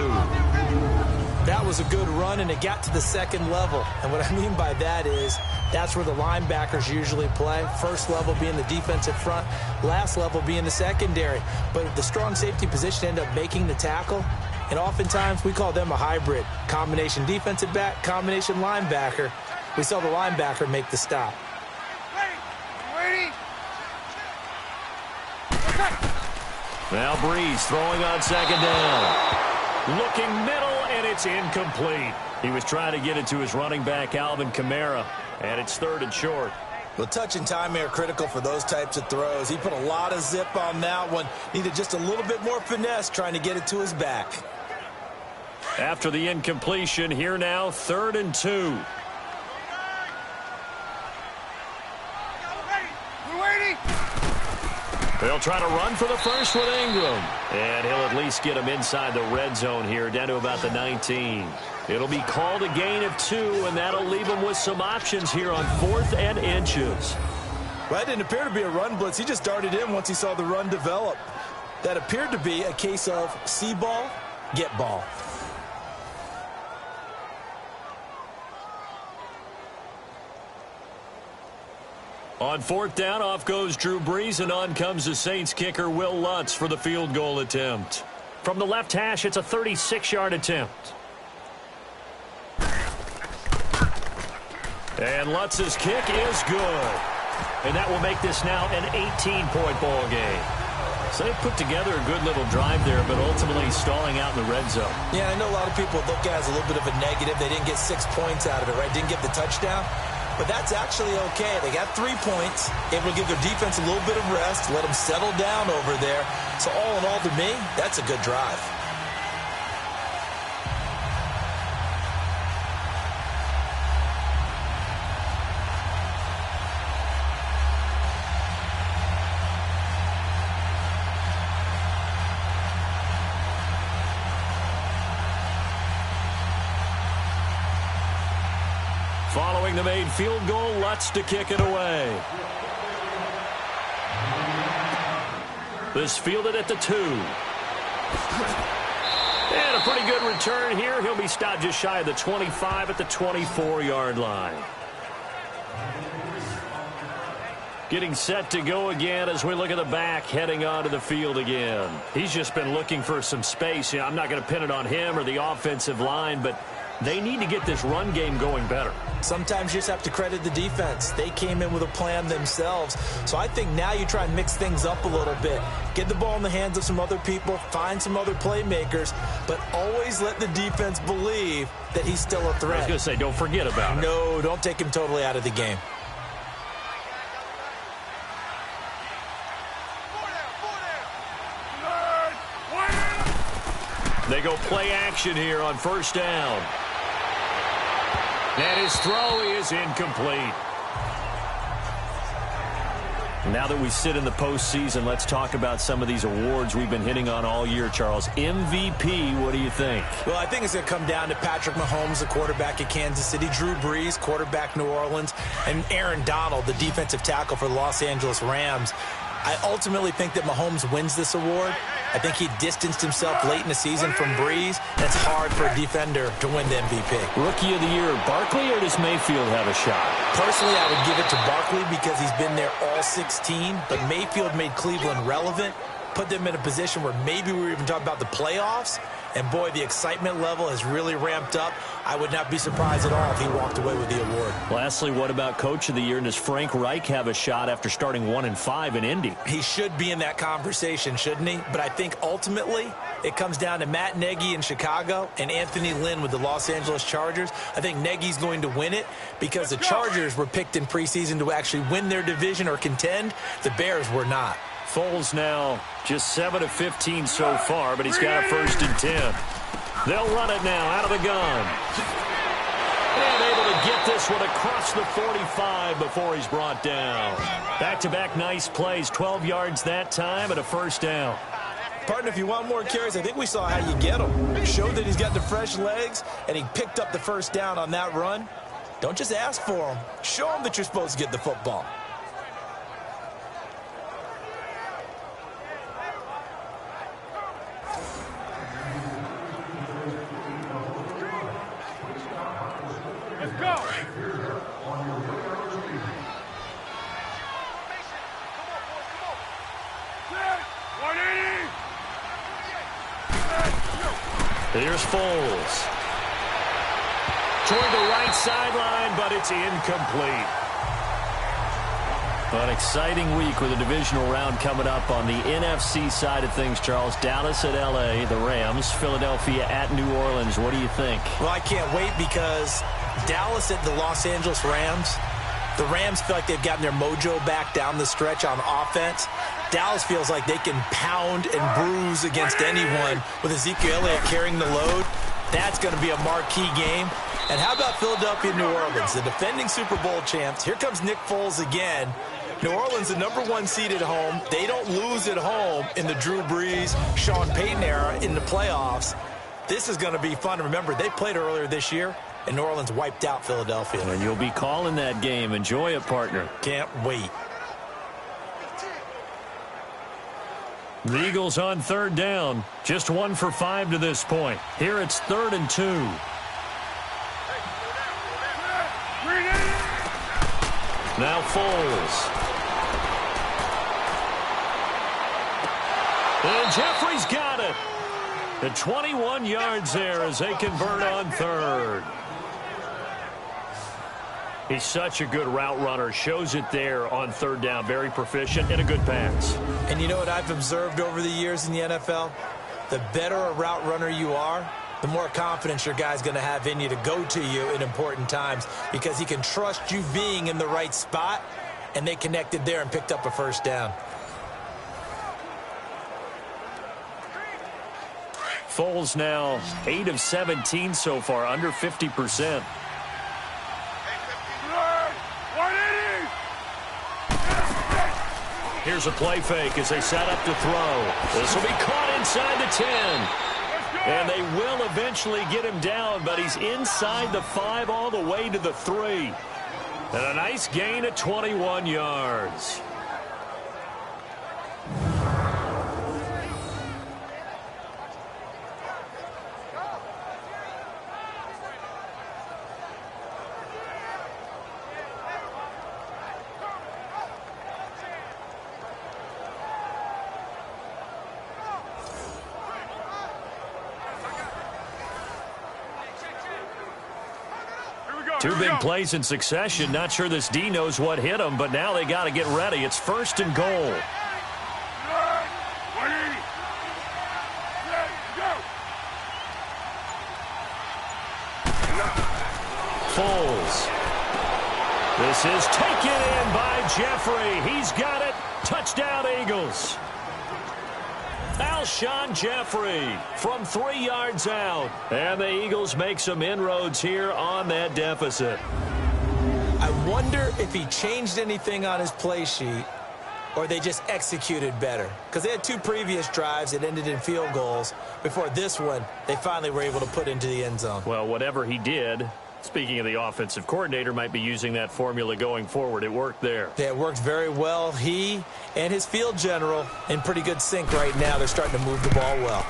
That was a good run, and it got to the second level. And what I mean by that is that's where the linebackers usually play. First level being the defensive front, last level being the secondary. But the strong safety position ended up making the tackle, and oftentimes we call them a hybrid. Combination defensive back, combination linebacker. We saw the linebacker make the stop. Waiting. Now Breeze throwing on second down. Looking middle, and it's incomplete. He was trying to get it to his running back, Alvin Kamara, and it's 3rd and short. Well, touch and timing are critical for those types of throws. He put a lot of zip on that one. Needed just a little bit more finesse trying to get it to his back. After the incompletion, here now, 3rd and 2. We're waiting. They'll try to run for the first with Ingram. And he'll at least get him inside the red zone here, down to about the 19. It'll be called a gain of 2, and that'll leave him with some options here on 4th and inches. Well, that didn't appear to be a run blitz. He just darted in once he saw the run develop. That appeared to be a case of see ball, get ball. On 4th down, off goes Drew Brees, and on comes the Saints kicker, Will Lutz, for the field goal attempt. From the left hash, it's a 36-yard attempt. And Lutz's kick is good. And that will make this now an 18-point ball game. So they put together a good little drive there, but ultimately stalling out in the red zone. Yeah, I know a lot of people look at it as a little bit of a negative. They didn't get 6 points out of it, right? Didn't get the touchdown. But that's actually okay. They got 3 points. Able to give their defense a little bit of rest, let them settle down over there. So all in all, to me, that's a good drive. Following the made field goal, Lutz to kick it away. This fielded at the 2. And a pretty good return here. He'll be stopped just shy of the 25 at the 24-yard line. Getting set to go again as we look at the back heading onto the field again. He's just been looking for some space. You know, I'm not going to pin it on him or the offensive line, but they need to get this run game going better. Sometimes you just have to credit the defense. They came in with a plan themselves. So I think now you try and mix things up a little bit. Get the ball in the hands of some other people, find some other playmakers, but always let the defense believe that he's still a threat. I was going to say, don't forget about it. No, don't take him totally out of the game. They go play action here on 1st down. And his throw is incomplete. Now that we sit in the postseason, let's talk about some of these awards we've been hitting on all year, Charles. MVP, what do you think? Well, I think it's going to come down to Patrick Mahomes, the quarterback at Kansas City, Drew Brees, quarterback New Orleans, and Aaron Donald, the defensive tackle for the Los Angeles Rams. I ultimately think that Mahomes wins this award. I think he distanced himself late in the season from Brees, and it's hard for a defender to win the MVP. Rookie of the year, Barkley, or does Mayfield have a shot? Personally, I would give it to Barkley because he's been there all 16, but Mayfield made Cleveland relevant, put them in a position where maybe we were even talking about the playoffs, and boy, the excitement level has really ramped up. I would not be surprised at all if he walked away with the award. Lastly, what about Coach of the Year? And does Frank Reich have a shot after starting 1-5 in Indy? He should be in that conversation, shouldn't he? But I think ultimately it comes down to Matt Nagy in Chicago and Anthony Lynn with the Los Angeles Chargers. I think Nagy's going to win it because the Chargers were picked in preseason to actually win their division or contend. The Bears were not. Foles now just 7 of 15 so far, but he's got a 1st and 10. They'll run it now out of the gun. And able to get this one across the 45 before he's brought down. Back-to-back nice plays, 12 yards that time and a 1st down. Partner, if you want more carries, I think we saw how you get him. Showed that he's got the fresh legs, and he picked up the 1st down on that run. Don't just ask for him. Show him that you're supposed to get the football. go. Here's Foles. Toward the right sideline, but it's incomplete. An exciting week with a divisional round coming up on the NFC side of things, Charles. Dallas at L.A., the Rams. Philadelphia at New Orleans. What do you think? Well, I can't wait because Dallas at the Los Angeles Rams. The Rams feel like they've gotten their mojo back down the stretch on offense. Dallas feels like they can pound and bruise against anyone with Ezekiel Elliott carrying the load. That's going to be a marquee game. And how about Philadelphia and New Orleans, the defending Super Bowl champs? Here comes Nick Foles again. New Orleans, the #1 seed at home. They don't lose at home in the Drew Brees, Sean Payton era in the playoffs. This is going to be fun. Remember, they played earlier this year, and New Orleans wiped out Philadelphia. And you'll be calling that game. Enjoy it, partner. Can't wait. The Eagles on 3rd down. Just 1 for 5 to this point. Here it's 3rd and 2. Now Foles. And Jeffrey's got it. The 21 yards there as they convert on 3rd. He's such a good route runner. Shows it there on 3rd down. Very proficient and a good pass. And you know what I've observed over the years in the NFL? The better a route runner you are, the more confidence your guy's going to have in you to go to you in important times because he can trust you being in the right spot, and they connected there and picked up a 1st down. Foles now 8 of 17 so far, under 50%. Here's a play fake as they set up to throw. This will be caught inside the 10. And they will eventually get him down, but he's inside the 5 all the way to the 3. And a nice gain of 21 yards. Two big plays in succession. Not sure this D knows what hit him, but now they got to get ready. It's 1st and goal. Foles. This is taken in by Jeffrey. He's got it. Touchdown, Eagles. Alshon Jeffrey from 3 yards out. And the Eagles make some inroads here on that deficit. I wonder if he changed anything on his play sheet or they just executed better. Because they had 2 previous drives that ended in field goals. Before this one, they finally were able to put into the end zone. Well, whatever he did, speaking of the offensive coordinator, might be using that formula going forward. It worked there. Yeah, it worked very well. He and his field general in pretty good sync right now. They're starting to move the ball well.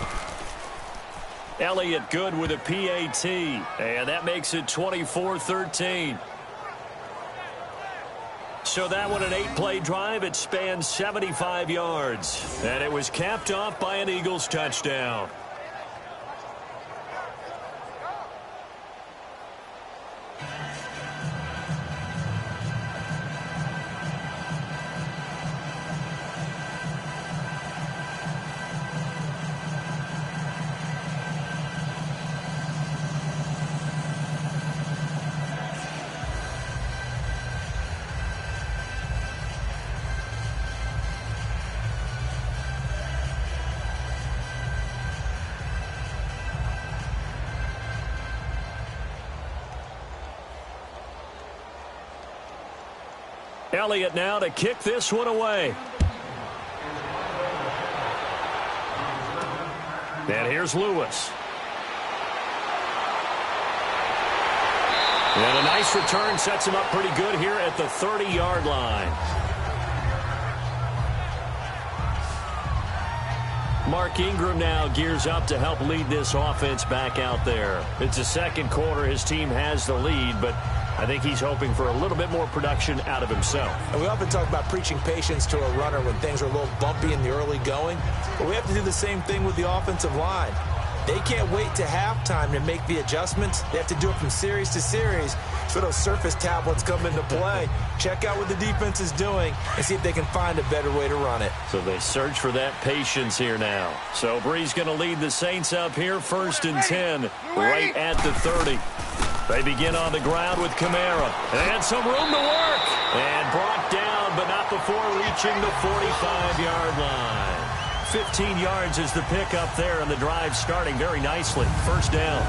Elliott good with a PAT, and that makes it 24-13. So that one, an 8-play drive. It spans 75 yards, and it was capped off by an Eagles touchdown. Elliott now to kick this one away. And here's Lewis. And a nice return sets him up pretty good here at the 30-yard line. Mark Ingram now gears up to help lead this offense back out there. It's the second quarter. His team has the lead, but I think he's hoping for a little bit more production out of himself. And we often talk about preaching patience to a runner when things are a little bumpy in the early going. But we have to do the same thing with the offensive line. They can't wait to halftime to make the adjustments. They have to do it from series to series so those surface tablets come into play. Check out what the defense is doing and see if they can find a better way to run it. So they search for that patience here now. So Bree's going to lead the Saints up here, 1st and 10, right at the 30. They begin on the ground with Kamara. And some room to work. And brought down, but not before reaching the 45-yard line. 15 yards is the pickup there, and the drive starting very nicely. 1st down.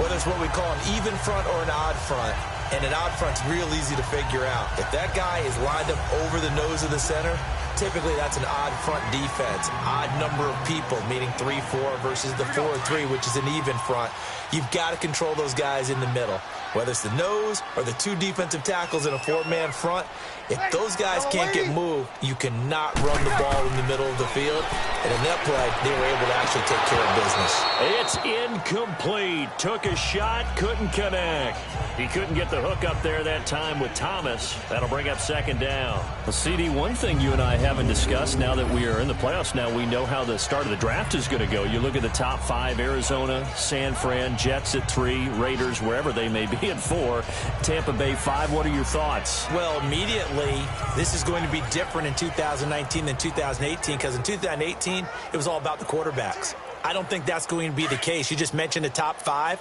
Whether it's what we call an even front or an odd front, and an odd front's real easy to figure out. If that guy is lined up over the nose of the center, typically that's an odd front defense. Odd number of people, meaning 3-4 versus the 4-3, which is an even front. You've got to control those guys in the middle. Whether it's the nose or the 2 defensive tackles in a 4-man front, if those guys can't get moved, you cannot run the ball in the middle of the field. And in that play, they were able to actually take care of business. It's incomplete. Took a shot, couldn't connect. He couldn't get the hook up there that time with Thomas. That'll bring up 2nd down. Well, CD, one thing you and I haven't discussed now that we are in the playoffs, now we know how the start of the draft is going to go. You look at the top 5, Arizona, San Fran, Jets at 3, Raiders, wherever they may be at 4, Tampa Bay 5. What are your thoughts? Well, immediately, this is going to be different in 2019 than 2018 because in 2018, it was all about the quarterbacks. I don't think that's going to be the case. You just mentioned the top 5.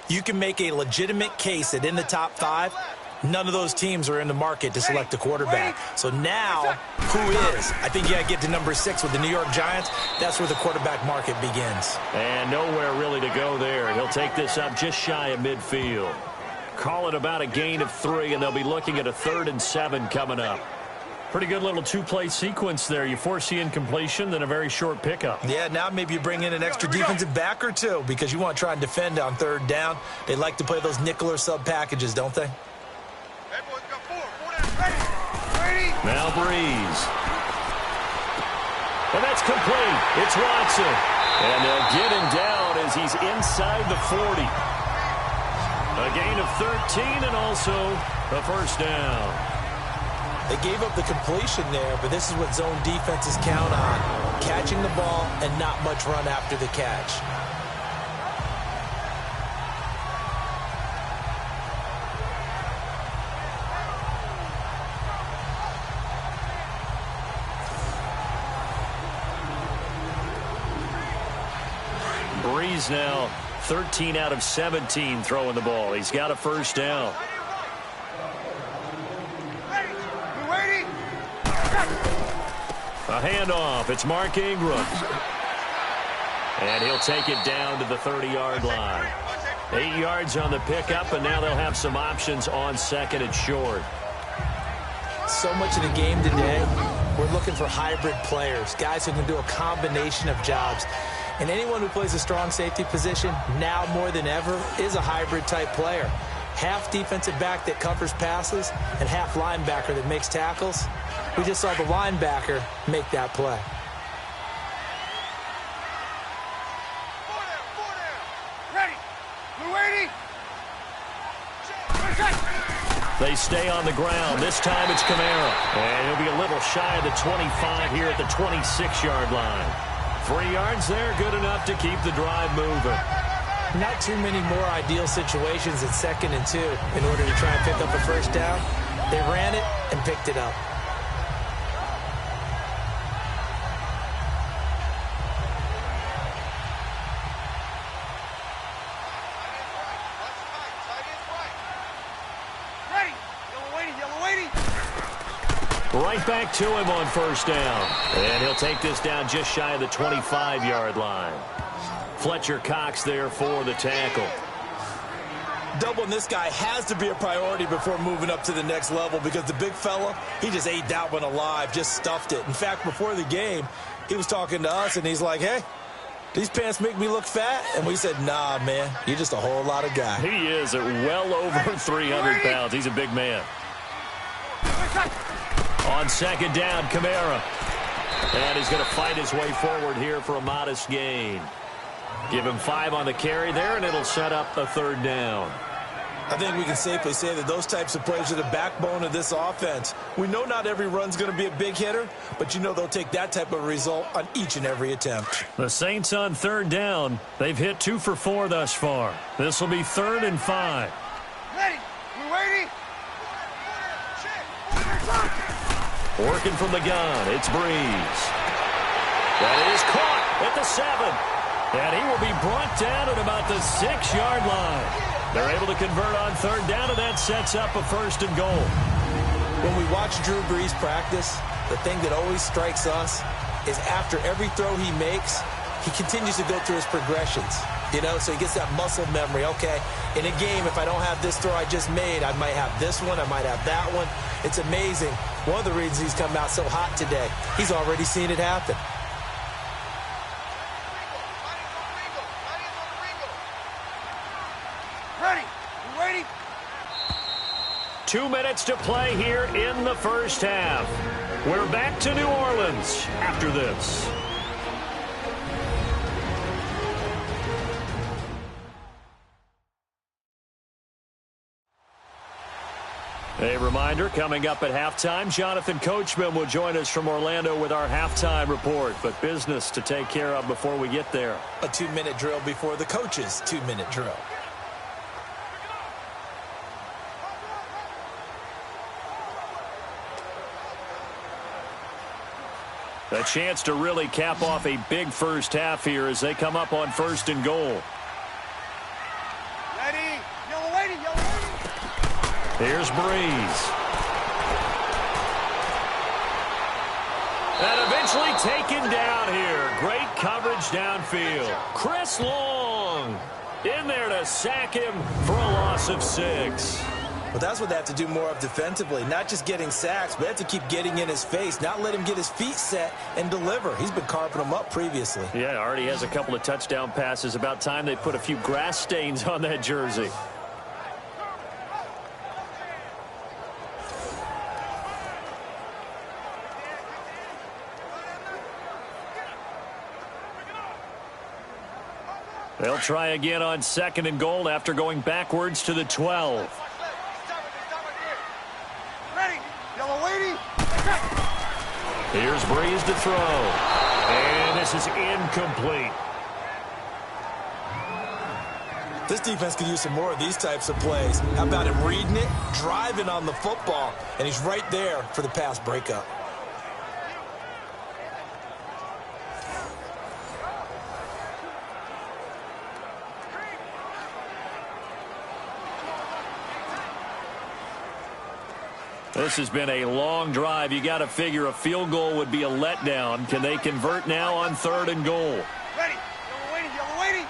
You can make a legitimate case that in the top 5, none of those teams are in the market to select a quarterback. So now, who is? I think you got to get to number 6 with the New York Giants. That's where the quarterback market begins. And nowhere really to go there. He'll take this up just shy of midfield. Call it about a gain of 3, and they'll be looking at a 3rd and 7 coming up. Pretty good little 2-play sequence there. You force the incompletion, then a very short pickup. Yeah, now maybe you bring in an extra defensive back or 2 because you want to try and defend on 3rd down. They like to play those nickel or sub packages, don't they? Now Breeze. And that's complete. It's Watson. And they'll get him down as he's inside the 40. A gain of 13 and also a 1st down. They gave up the completion there, but this is what zone defenses count on. Catching the ball and not much run after the catch. Breeze now 13 out of 17 throwing the ball. He's got a 1st down. A handoff. It's Mark Ingram. And he'll take it down to the 30-yard line. 8 yards on the pickup, and now they'll have some options on 2nd and short. So much of the game today, we're looking for hybrid players, guys who can do a combination of jobs. And anyone who plays a strong safety position, now more than ever, is a hybrid-type player. Half defensive back that covers passes and half linebacker that makes tackles. We just saw the linebacker make that play. Ready. Blue 80. They stay on the ground. This time it's Kamara. And he'll be a little shy of the 25 here at the 26-yard line. 3 yards there, good enough to keep the drive moving. Not too many more ideal situations at 2nd and 2 in order to try and pick up a 1st down. They ran it and picked it up. Right back to him on 1st down. And he'll take this down just shy of the 25-yard line. Fletcher Cox there for the tackle. Doubling this guy has to be a priority before moving up to the next level because the big fella, he just ate that one alive, just stuffed it. In fact, before the game, he was talking to us, and he's like, hey, these pants make me look fat? And we said, nah, man, you're just a whole lot of guy. He is at well over 300 pounds. He's a big man. On 2nd down, Kamara. And he's going to fight his way forward here for a modest gain. Give him 5 on the carry there, and it'll set up a 3rd down. I think we can safely say that those types of plays are the backbone of this offense. We know not every run's going to be a big hitter, but you know they'll take that type of result on each and every attempt. The Saints on third down. They've hit 2 for 4 thus far. This will be 3rd and 5. Ready? We waiting? Working from the gun, it's Breeze. That is caught at the 7. And he will be brought down at about the 6-yard line. They're able to convert on third down, and that sets up a 1st and goal. When we watch Drew Brees practice, the thing that always strikes us is after every throw he makes, he continues to go through his progressions. You know, so he gets that muscle memory. Okay, in a game, if I don't have this throw I just made, I might have this one, I might have that one. It's amazing. One of the reasons he's come out so hot today, he's already seen it happen. Ready? We waiting? 2 minutes to play here in the first half. We're back to New Orleans after this. A reminder, coming up at halftime, Jonathan Coachman will join us from Orlando with our halftime report. But business to take care of before we get there. A 2-minute drill before the coach's 2-minute drill. A chance to really cap off a big first half here as they come up on 1st and goal. Ready? Yellow waiting, yellow waiting. Here's Breeze. And eventually taken down here. Great coverage downfield. Chris Long in there to sack him for a loss of 6. Well, that's what they have to do more of defensively. Not just getting sacks, but they have to keep getting in his face. Not let him get his feet set and deliver. He's been carving them up previously. Yeah, already has a couple of touchdown passes. About time they put a few grass stains on that jersey. They'll try again on 2nd and goal after going backwards to the 12. Ready? Yellow waiting. Here's Breeze to throw. And this is incomplete. This defense could use some more of these types of plays. How about him reading it, driving on the football, and he's right there for the pass breakup. This has been a long drive. You got to figure a field goal would be a letdown. Can they convert now on 3rd and goal? Ready? Yellow waiting, yellow waiting.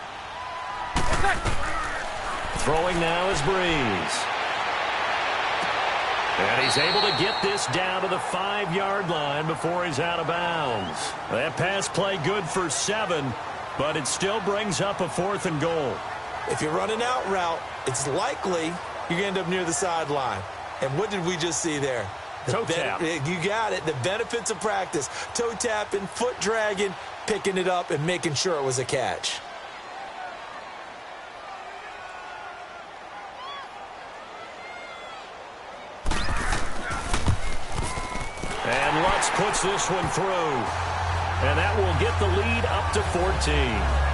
Throwing now is Breeze. And he's able to get this down to the 5-yard line before he's out of bounds. That pass play good for 7, but it still brings up a 4th and goal. If you're running out route, it's likely you're going to end up near the sideline. And what did we just see there? Toe tap. You got it. The benefits of practice. Toe tapping, foot dragging, picking it up, and making sure it was a catch. And Lutz puts this one through. And that will get the lead up to 14.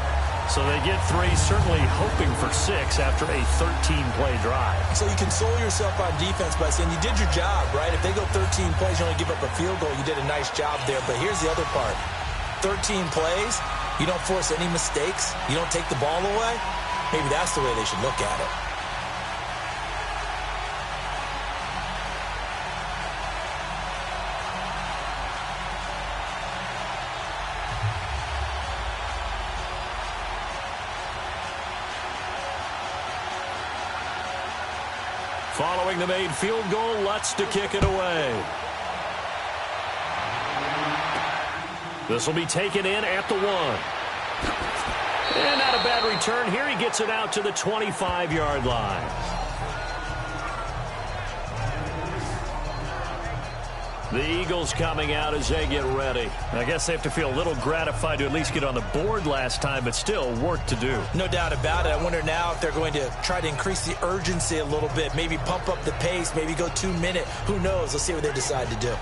So they get 3, certainly hoping for 6 after a 13-play drive. So you console yourself on defense by saying you did your job, right? If they go 13 plays, you only give up a field goal, you did a nice job there. But here's the other part. 13 plays, you don't force any mistakes, you don't take the ball away. Maybe that's the way they should look at it. Following the made field goal, Lutz to kick it away. This will be taken in at the 1. And not a bad return here. He gets it out to the 25-yard line. The Eagles coming out as they get ready. I guess they have to feel a little gratified to at least get on the board last time, but still work to do. No doubt about it. I wonder now if they're going to try to increase the urgency a little bit, maybe pump up the pace, maybe go 2-minute. Who knows? Let's see what they decide to do.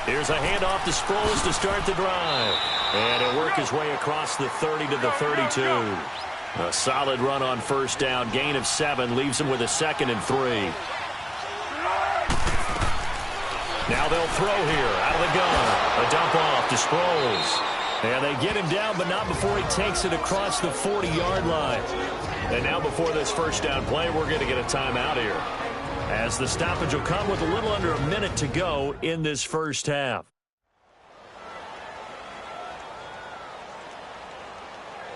Here's a handoff to Sproles to start the drive. And he'll work his way across the 30 to the 32. A solid run on first down. Gain of 7 leaves him with a 2nd and 3. Now they'll throw here out of the gun. A dump off to Sproles. And they get him down, but not before he takes it across the 40-yard line. And now before this first down play, we're going to get a timeout here, as the stoppage will come with a little under a minute to go in this first half.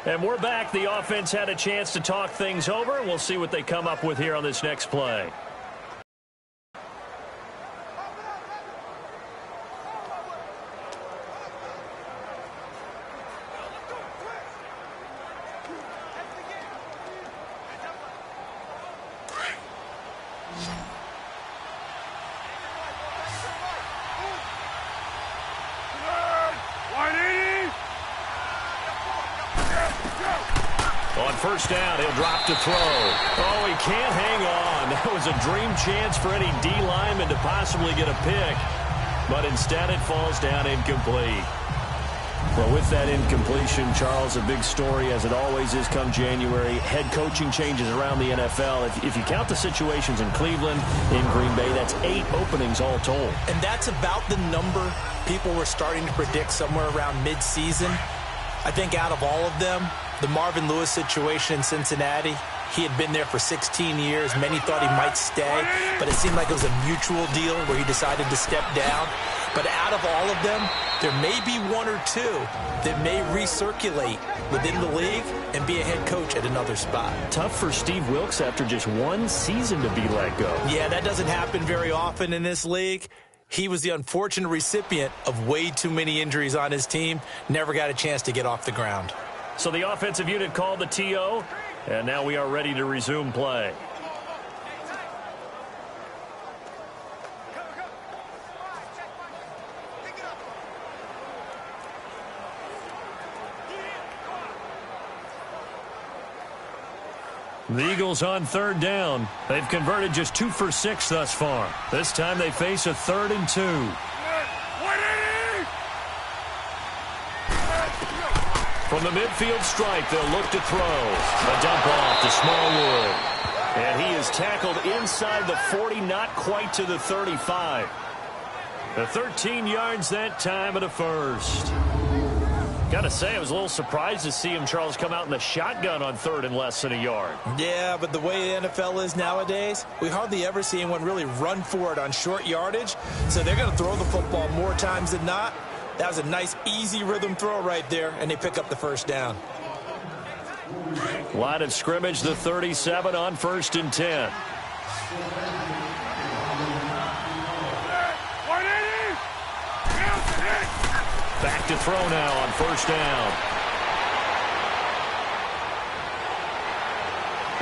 And we're back. The offense had a chance to talk things over. We'll see what they come up with here on this next play. On first down, he'll drop to throw. Oh, he can't hang on. That was a dream chance for any D lineman to possibly get a pick, but instead it falls down incomplete. Well, with that incompletion, Charles, a big story, as it always is come January. Head coaching changes around the NFL. If you count the situations in Cleveland, in Green Bay, that's 8 openings all told. And that's about the number people were starting to predict somewhere around mid-season. I think out of all of them, the Marvin Lewis situation in Cincinnati, he had been there for 16 years. Many thought he might stay, but it seemed like it was a mutual deal where he decided to step down. But out of all of them, there may be 1 or 2 that may recirculate within the league and be a head coach at another spot. Tough for Steve Wilks after just 1 season to be let go. Yeah, that doesn't happen very often in this league. He was the unfortunate recipient of way too many injuries on his team. Never got a chance to get off the ground. So the offensive unit called the TO, and now we are ready to resume play. The Eagles on third down. They've converted just 2 for 6 thus far. This time they face a 3rd and 2. From the midfield stripe, they'll look to throw. A dump off to Smallwood. And he is tackled inside the 40, not quite to the 35. The 13 yards that time at a first. Got to say, I was a little surprised to see him, Charles, come out in the shotgun on 3rd and less than a yard. Yeah, but the way the NFL is nowadays, we hardly ever see anyone really run for it on short yardage. So they're going to throw the football more times than not. That was a nice, easy rhythm throw right there, and they pick up the first down. Line of scrimmage, the 37 on 1st and 10. Back to throw now on 1st down.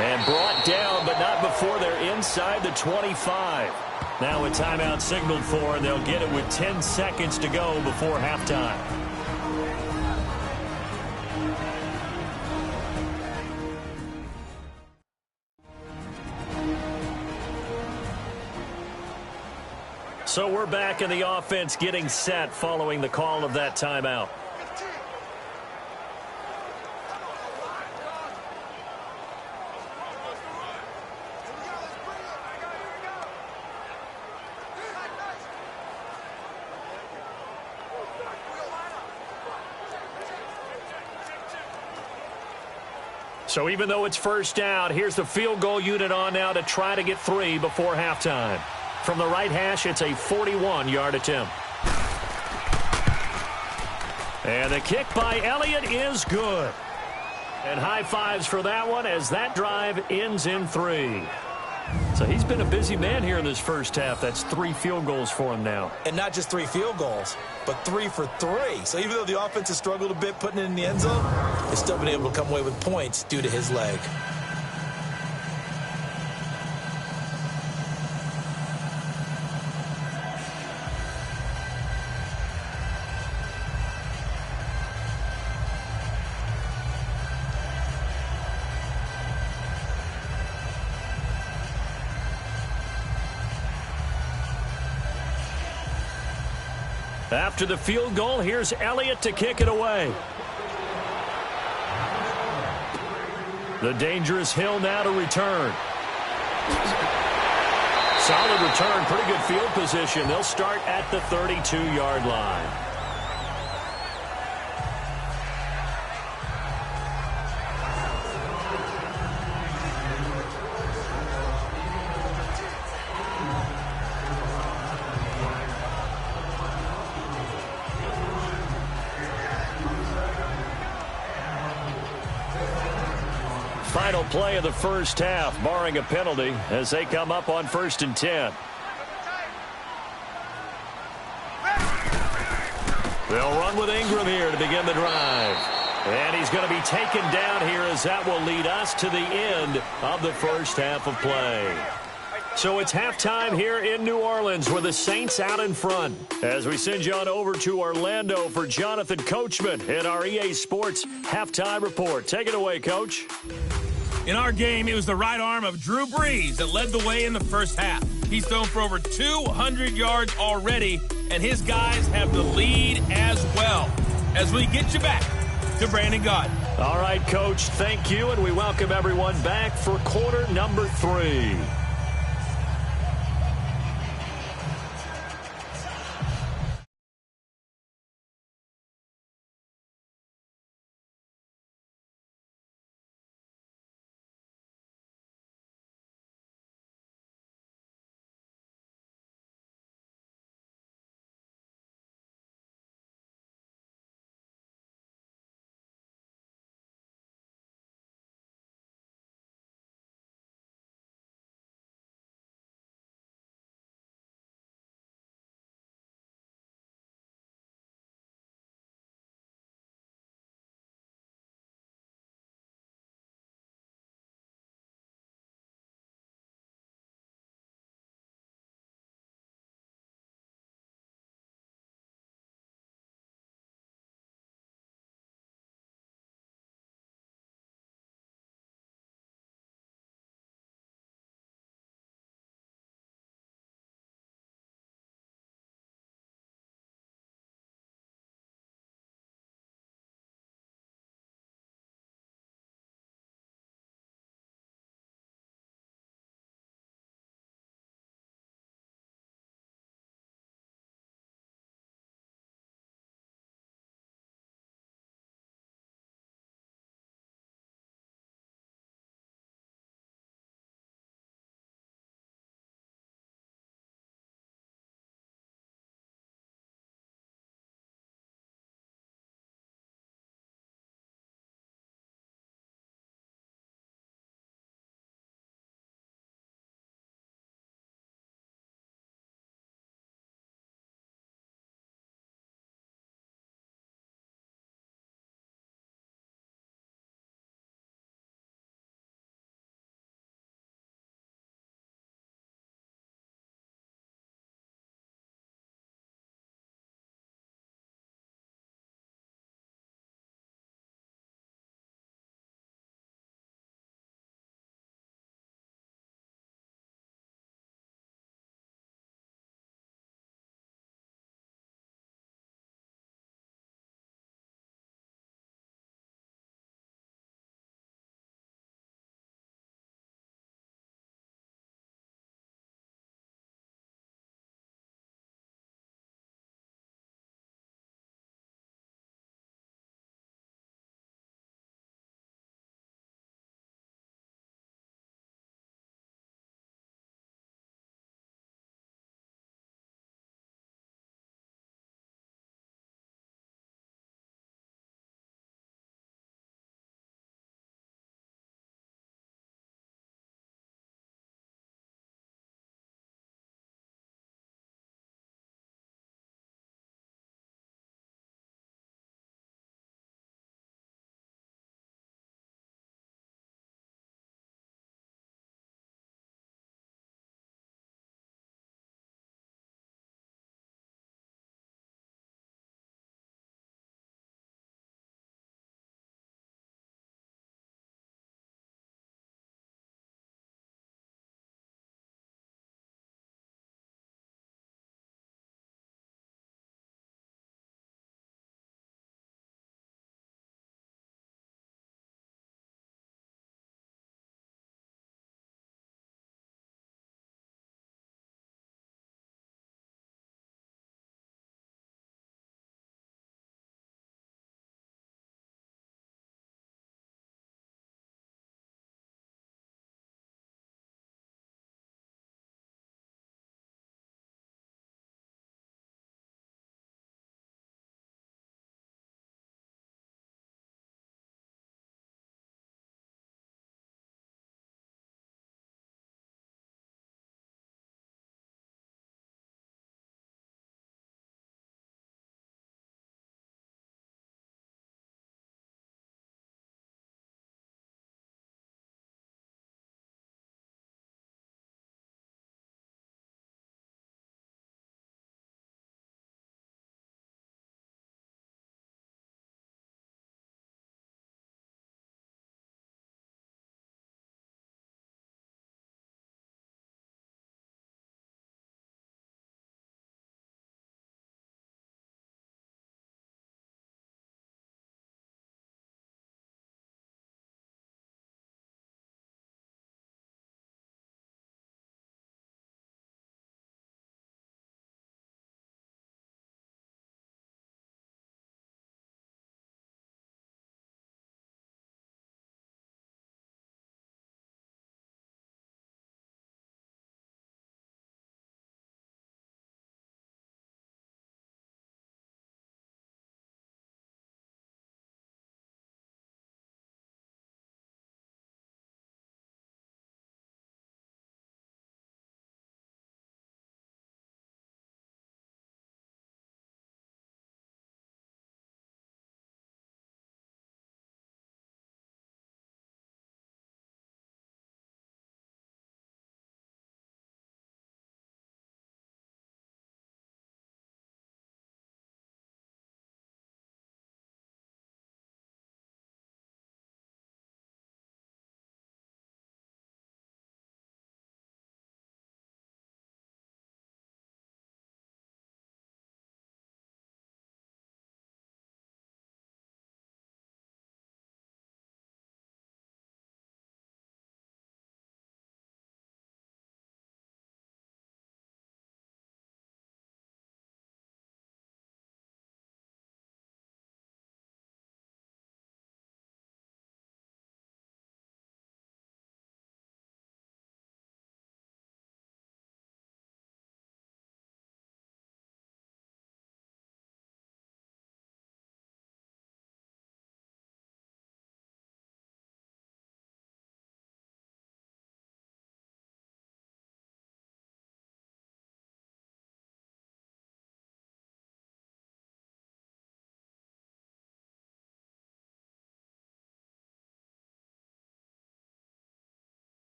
And brought down, but not before they're inside the 25. Now a timeout signaled for, and they'll get it with 10 seconds to go before halftime. So we're back in the offense getting set following the call of that timeout. So even though it's first down, here's the field goal unit on now to try to get 3 before halftime. From the right hash, it's a 41-yard attempt. And the kick by Elliott is good. And high fives for that one as that drive ends in 3. So he's been a busy man here in this first half. That's 3 field goals for him now. And not just 3 field goals, but 3 for 3. So even though the offense has struggled a bit putting it in the end zone, they've still been able to come away with points due to his leg. After the field goal, here's Elliott to kick it away. The dangerous Hill now to return. Solid return, pretty good field position. They'll start at the 32-yard line. Final play of the first half, barring a penalty, as they come up on 1st and 10. They'll run with Ingram here to begin the drive. And he's going to be taken down here as that will lead us to the end of the first half of play. So it's halftime here in New Orleans with the Saints out in front. As we send you on over to Orlando for Jonathan Coachman in our EA Sports Halftime Report. Take it away, Coach. In our game, it was the right arm of Drew Brees that led the way in the first half. He's thrown for over 200 yards already, and his guys have the lead as well. As we get you back to Brandon Gaudin. All right, Coach, thank you, and we welcome everyone back for quarter number 3.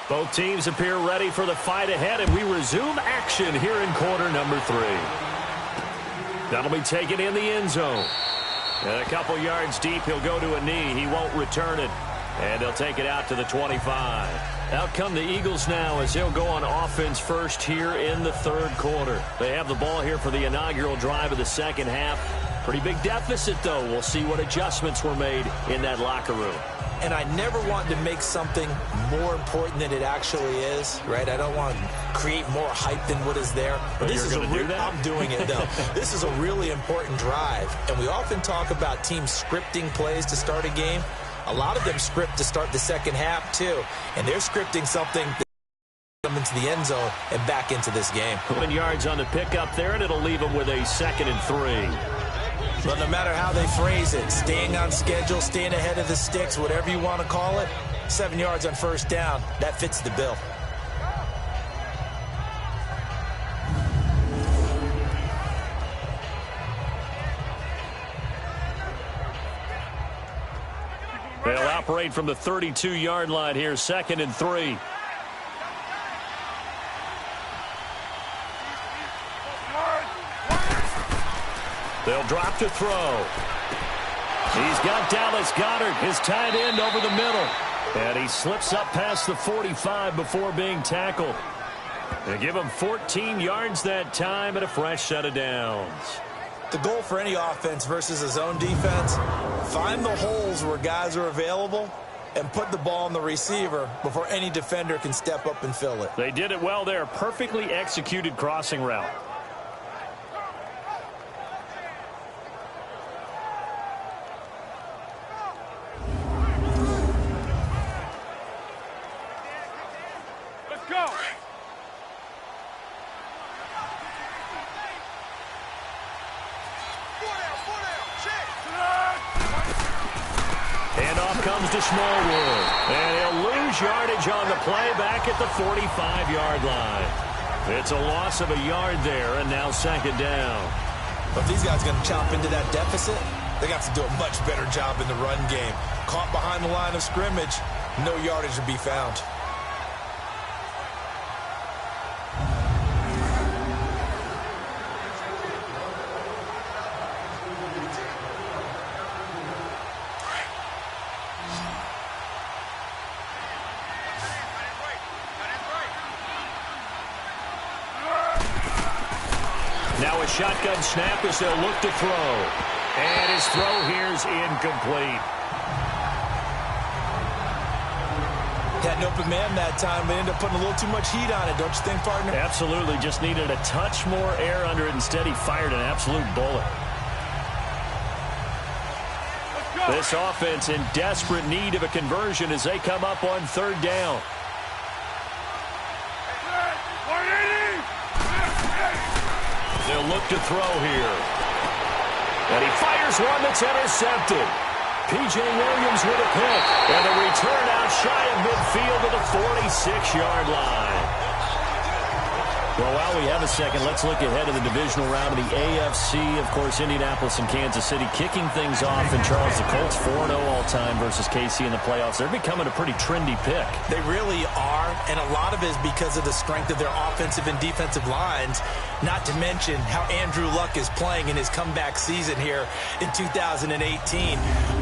Both teams appear ready for the fight ahead, and we resume action here in quarter number 3. That'll be taken in the end zone. And a couple yards deep, he'll go to a knee. He won't return it. And he'll take it out to the 25. Out come the Eagles now as he'll go on offense first here in the third quarter. They have the ball here for the inaugural drive of the second half. Pretty big deficit, though. We'll see what adjustments were made in that locker room. And I never want to make something more important than it actually is, right? I don't want to create more hype than what is there. But this is going to do that? I'm doing it, though. This is a really important drive. And we often talk about teams scripting plays to start a game. A lot of them script to start the second half, too. And they're scripting something that them into the end zone and back into this game. 7 yards on the pickup there, and it'll leave them with a 2nd and 3. But no matter how they phrase it, staying on schedule, staying ahead of the sticks, whatever you want to call it, 7 yards on first down, that fits the bill. They'll operate from the 32-yard line here, 2nd and 3. They'll drop to throw. He's got Dallas Goedert, his tight end, over the middle. And he slips up past the 45 before being tackled. They give him 14 yards that time and a fresh set of downs. The goal for any offense versus a zone defense, find the holes where guys are available and put the ball on the receiver before any defender can step up and fill it. They did it well there. Perfectly executed crossing route. Let's go. Handoff comes to Smallwood. And he'll lose yardage on the play back at the 45-yard line. It's a loss of a yard there, and now 2nd down. But if these guys are going to chop into that deficit, they got to do a much better job in the run game. Caught behind the line of scrimmage, no yardage to be found. Now a shotgun snap as they'll look to throw. And his throw here is incomplete. Had an open man that time, but ended up putting a little too much heat on it, don't you think, partner? Absolutely. Just needed a touch more air under it. Instead, he fired an absolute bullet. This offense in desperate need of a conversion as they come up on 3rd down. They'll look to throw here. And he fires one that's intercepted. P.J. Williams with a pick. And a return out shy of midfield to the 46-yard line. Well, while we have a second, let's look ahead of the divisional round of the AFC. Of course, Indianapolis and Kansas City kicking things off. And Charles, the Colts 4-0 all-time versus KC in the playoffs. They're becoming a pretty trendy pick. They really are, and a lot of it is because of the strength of their offensive and defensive lines, not to mention how Andrew Luck is playing in his comeback season here in 2018.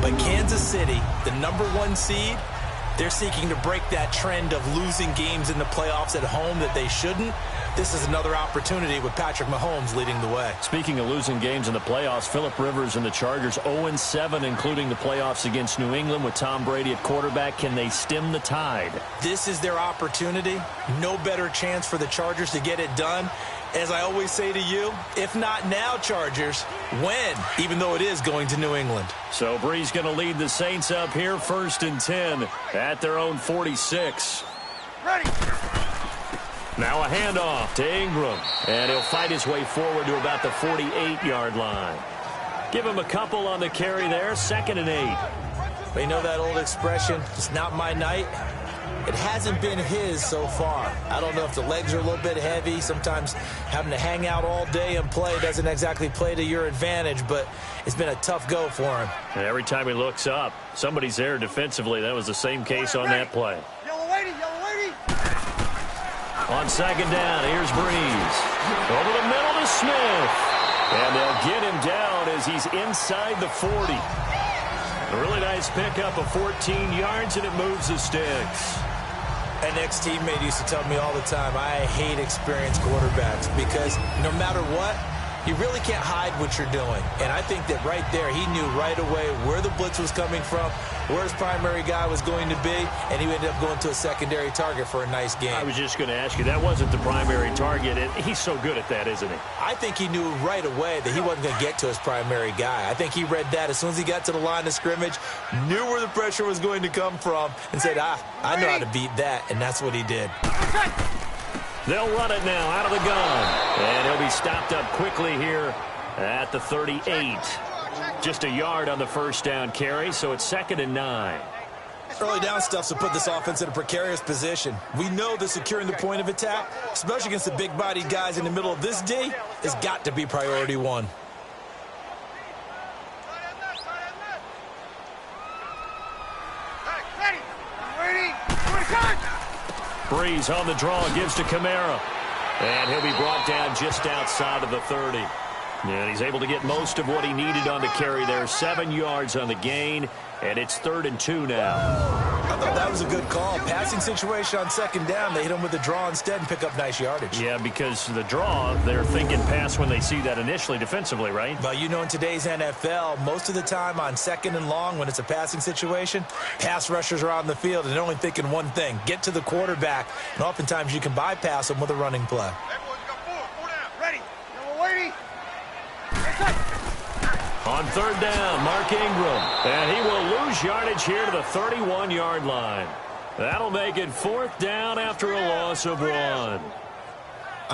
But Kansas City, the #1 seed, they're seeking to break that trend of losing games in the playoffs at home that they shouldn't. This is another opportunity with Patrick Mahomes leading the way. Speaking of losing games in the playoffs, Phillip Rivers and the Chargers 0-7, including the playoffs against New England with Tom Brady at quarterback. Can they stem the tide? This is their opportunity. No better chance for the Chargers to get it done. As I always say to you, if not now, Chargers, when? Even though it is going to New England. So Brees going to lead the Saints up here 1st and 10 at their own 46. Ready. Now a handoff to Ingram, and he'll fight his way forward to about the 48-yard line. Give him a couple on the carry there, 2nd and 8. But you know that old expression, it's not my night? It hasn't been his so far. I don't know if the legs are a little bit heavy. Sometimes having to hang out all day and play doesn't exactly play to your advantage, but it's been a tough go for him. And every time he looks up, somebody's there defensively. That was the same case on that play. Yellow lady, yellow lady. On second down, here's Breeze. Over the middle to Smith. And they'll get him down as he's inside the 40. A really nice pickup of 14 yards, and it moves the sticks. An ex-teammate used to tell me all the time, I hate experienced quarterbacks because no matter what, you really can't hide what you're doing. And I think that right there, he knew right away where the blitz was coming from, where his primary guy was going to be, and he ended up going to a secondary target for a nice game. I was just going to ask you, that wasn't the primary target, and he's so good at that, isn't he? I think he knew right away that he wasn't going to get to his primary guy. I think he read that as soon as he got to the line of scrimmage, knew where the pressure was going to come from, and said, I know how to beat that, and that's what he did. They'll run it now out of the gun. And he'll be stopped up quickly here at the 38. Just a yard on the first down carry, so it's 2nd and 9. Early down stuff to put this offense in a precarious position. We know that securing the point of attack, especially against the big-bodied guys in the middle of this D, has got to be priority one. Breeze on the draw, gives to Kamara. And he'll be brought down just outside of the 30. And he's able to get most of what he needed on the carry there. 7 yards on the gain, and it's 3rd and 2 now. I thought that was a good call. Passing situation on second down. They hit him with the draw instead and pick up nice yardage. Yeah, because the draw, they're thinking pass when they see that initially defensively, right? But you know, in today's NFL, most of the time on second and long, when it's a passing situation, pass rushers are out in the field and they're only thinking one thing, get to the quarterback. And oftentimes you can bypass them with a running play. Everyone's got four down. Ready. Number 80. On 3rd down, Mark Ingram. And he will lose yardage here to the 31-yard line. That'll make it 4th down after a loss of 1. I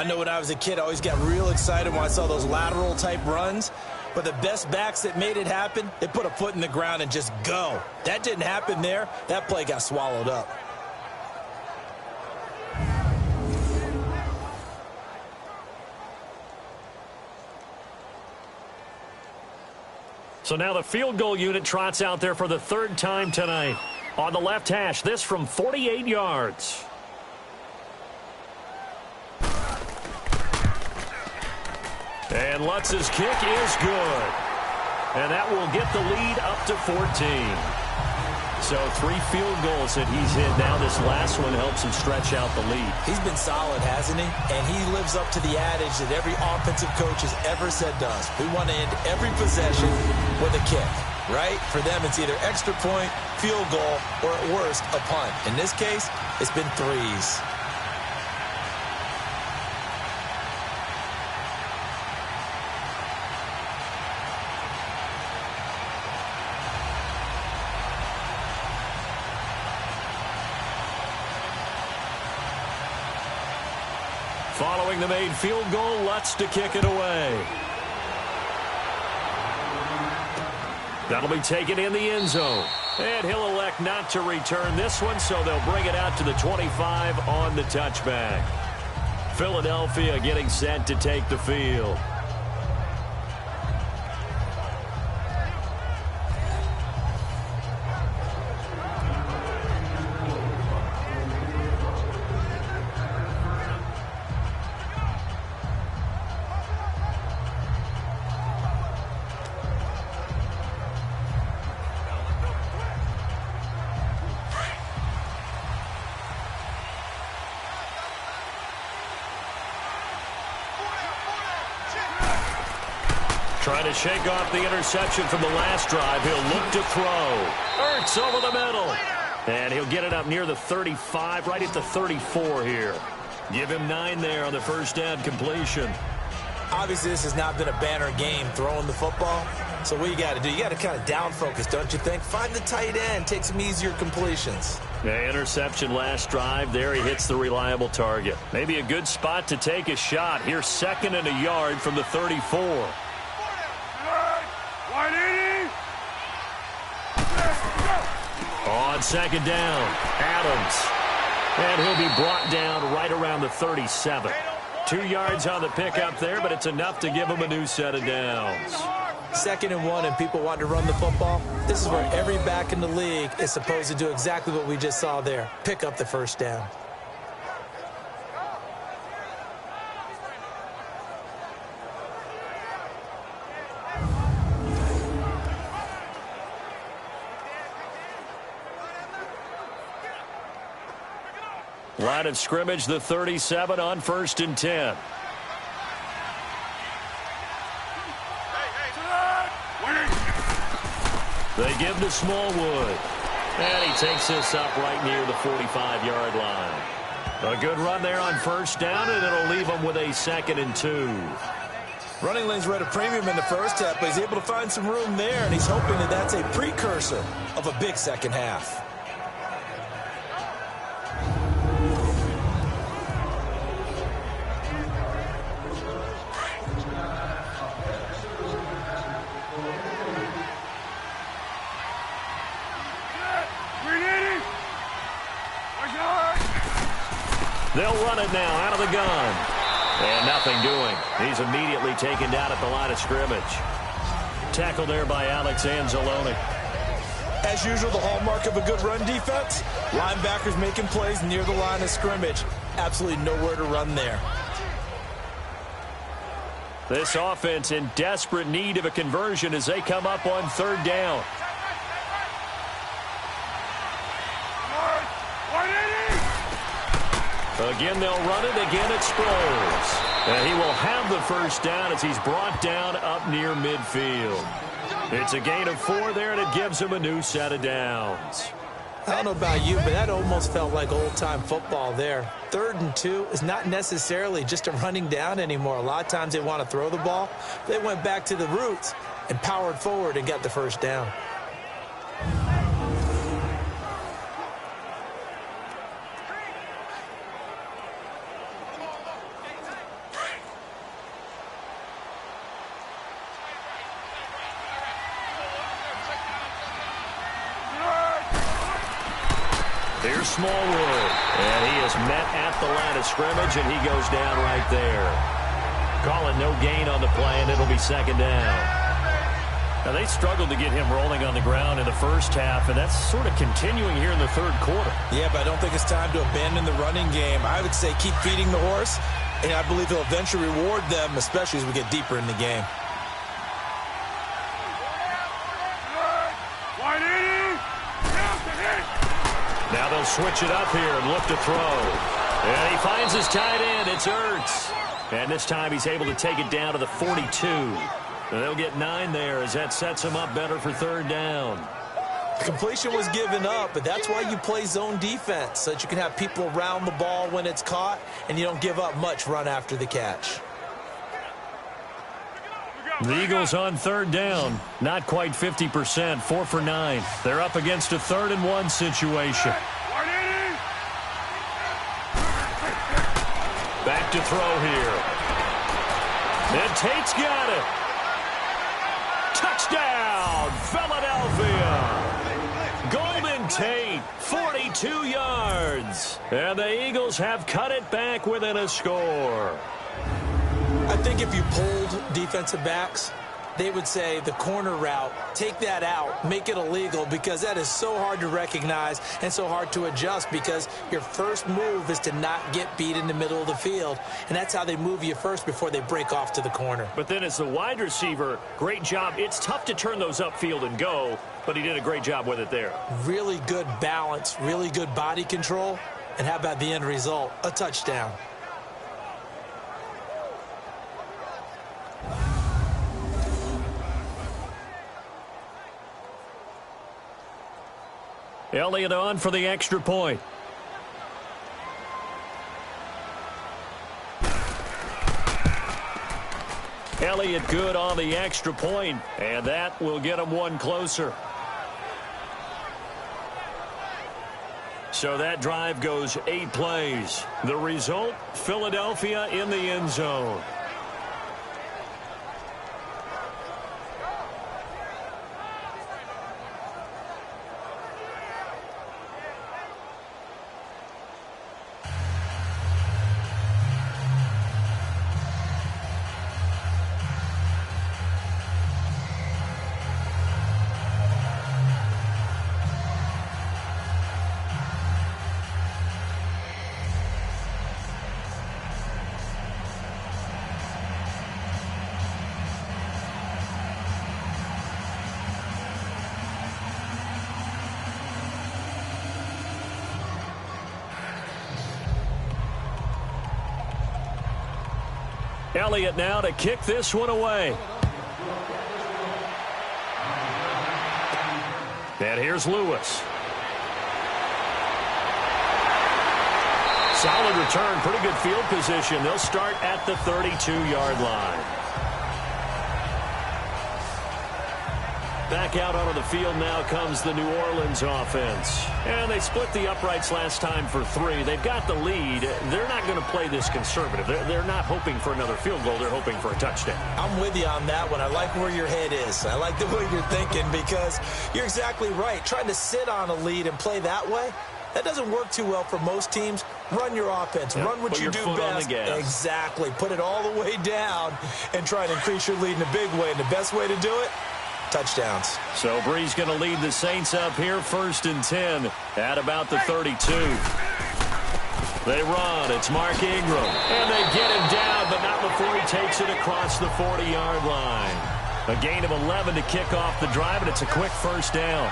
know when I was a kid, I always got real excited when I saw those lateral-type runs. But the best backs that made it happen, they put a foot in the ground and just go. That didn't happen there. That play got swallowed up. So now the field goal unit trots out there for the 3rd time tonight. On the left hash, this from 48 yards. And Lutz's kick is good. And that will get the lead up to 14. So 3 field goals that he's hit now. This last one helps him stretch out the lead. He's been solid, hasn't he? And he lives up to the adage that every offensive coach has ever said to us. We want to end every possession with a kick, right? For them, it's either extra point, field goal, or at worst, a punt. In this case, it's been 3s. Following the made field goal, Lutz to kick it away. That'll be taken in the end zone. And he'll elect not to return this one, so they'll bring it out to the 25 on the touchback. Philadelphia getting set to take the field. Trying to shake off the interception from the last drive. He'll look to throw. Ertz over the middle. And he'll get it up near the 35, right at the 34 here. Give him 9 there on the first down completion. Obviously, this has not been a banner game throwing the football. So what you got to do, you got to kind of down focus, don't you think? Find the tight end, take some easier completions. The interception last drive. There he hits the reliable target. Maybe a good spot to take a shot. Here's 2nd and a yard from the 34. On 2nd down, Adams. And he'll be brought down right around the 37. 2 yards on the pickup there, but it's enough to give him a new set of downs. 2nd and 1 and people want to run the football. This is where every back in the league is supposed to do exactly what we just saw there. Pick up the first down. Line of scrimmage, the 37 on 1st and 10. They give to Smallwood. And he takes this up right near the 45-yard line. A good run there on 1st down, and it'll leave him with a 2nd and 2. Running lanes were at a premium in the first half, but he's able to find some room there, and he's hoping that that's a precursor of a big second half. They'll run it now out of the gun. And nothing doing. He's immediately taken down at the line of scrimmage. Tackled there by Alex Anzalone. As usual, the hallmark of a good run defense, linebackers making plays near the line of scrimmage. Absolutely nowhere to run there. This offense in desperate need of a conversion as they come up on 3rd down. Again, they'll run it. Again, it's Sproles. And he will have the 1st down as he's brought down up near midfield. It's a gain of 4 there, and it gives him a new set of downs. I don't know about you, but that almost felt like old-time football there. 3rd and 2 is not necessarily just a running down anymore. A lot of times they want to throw the ball. They went back to the roots and powered forward and got the 1st down. Here's Smallwood, and he is met at the line of scrimmage, and he goes down right there. Call it no gain on the play, and it'll be 2nd down. Now, they struggled to get him rolling on the ground in the first half, and that's sort of continuing here in the 3rd quarter. Yeah, but I don't think it's time to abandon the running game. I would say keep feeding the horse, and I believe he'll eventually reward them, especially as we get deeper in the game. Now they'll switch it up here and look to throw. And he finds his tight end. It's Ertz. And this time he's able to take it down to the 42. And they'll get 9 there as that sets him up better for 3rd down. The completion was given up, but that's why you play zone defense, so that you can have people around the ball when it's caught, and you don't give up much run after the catch. The Eagles on 3rd down. Not quite 50%. 4 for 9. They're up against a 3rd and 1 situation. Back to throw here. And Tate's got it. Touchdown, Philadelphia. Golden Tate, 42 yards. And the Eagles have cut it back within a score. I think if you polled defensive backs, they would say the corner route, take that out, make it illegal, because that is so hard to recognize and so hard to adjust, because your first move is to not get beat in the middle of the field, and that's how they move you first before they break off to the corner. But then as the wide receiver, great job. It's tough to turn those upfield and go, but he did a great job with it there. Really good balance, really good body control, and how about the end result? A touchdown. Elliott on for the extra point. Elliott good on the extra point, and that will get him one closer. So that drive goes 8 plays. The result, Philadelphia in the end zone. Elliott now to kick this one away. And here's Lewis. Solid return, pretty good field position. They'll start at the 32-yard line. Back out onto the field now comes the New Orleans offense. And they split the uprights last time for 3. They've got the lead. They're not going to play this conservative. They're not hoping for another field goal. They're hoping for a touchdown. I'm with you on that one. I like where your head is. I like the way you're thinking because you're exactly right. Trying to sit on a lead and play that way, that doesn't work too well for most teams. Run your offense. Yep. Run what you do best. Exactly. Put it all the way down and try and increase your lead in a big way. And the best way to do it, touchdowns. So Brees going to lead the Saints up here 1st and 10 at about the 32. They run. It's Mark Ingram. And they get him down, but not before he takes it across the 40-yard line. A gain of 11 to kick off the drive, and it's a quick first down.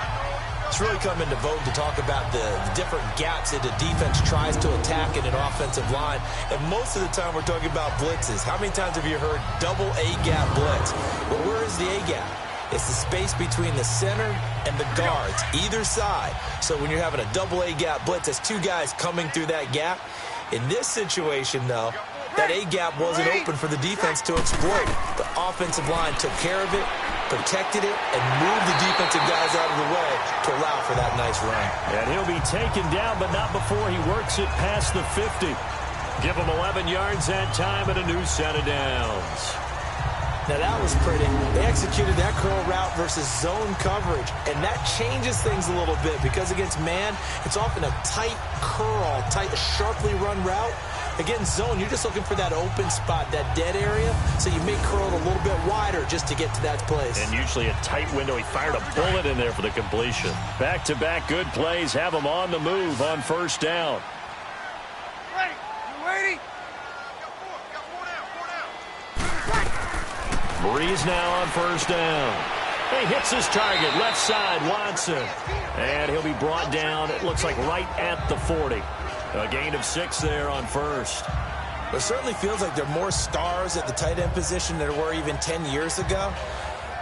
It's really come into vogue to talk about the different gaps that the defense tries to attack in an offensive line. And most of the time we're talking about blitzes. How many times have you heard double A-gap blitz? Well, where is the A-gap? It's the space between the center and the guards, either side. So when you're having a double A-gap blitz, that's 2 guys coming through that gap. In this situation, though, that A-gap wasn't open for the defense to exploit. The offensive line took care of it, protected it, and moved the defensive guys out of the way to allow for that nice run. And he'll be taken down, but not before he works it past the 50. Give him 11 yards that time and a new set of downs. Now that was pretty. They executed that curl route versus zone coverage, and that changes things a little bit because against man, it's often a tight curl, tight, sharply run route. Against zone, you're just looking for that open spot, that dead area, so you may curl it a little bit wider just to get to that place. And usually a tight window. He fired a bullet in there for the completion. Back-to-back good plays have him on the move on first down. Ready? You waiting? Got four down. Brees now on first down. He hits his target, left side, Watson. And he'll be brought down, it looks like right at the 40. A gain of 6 there on first. It certainly feels like there are more stars at the tight end position than there were even 10 years ago.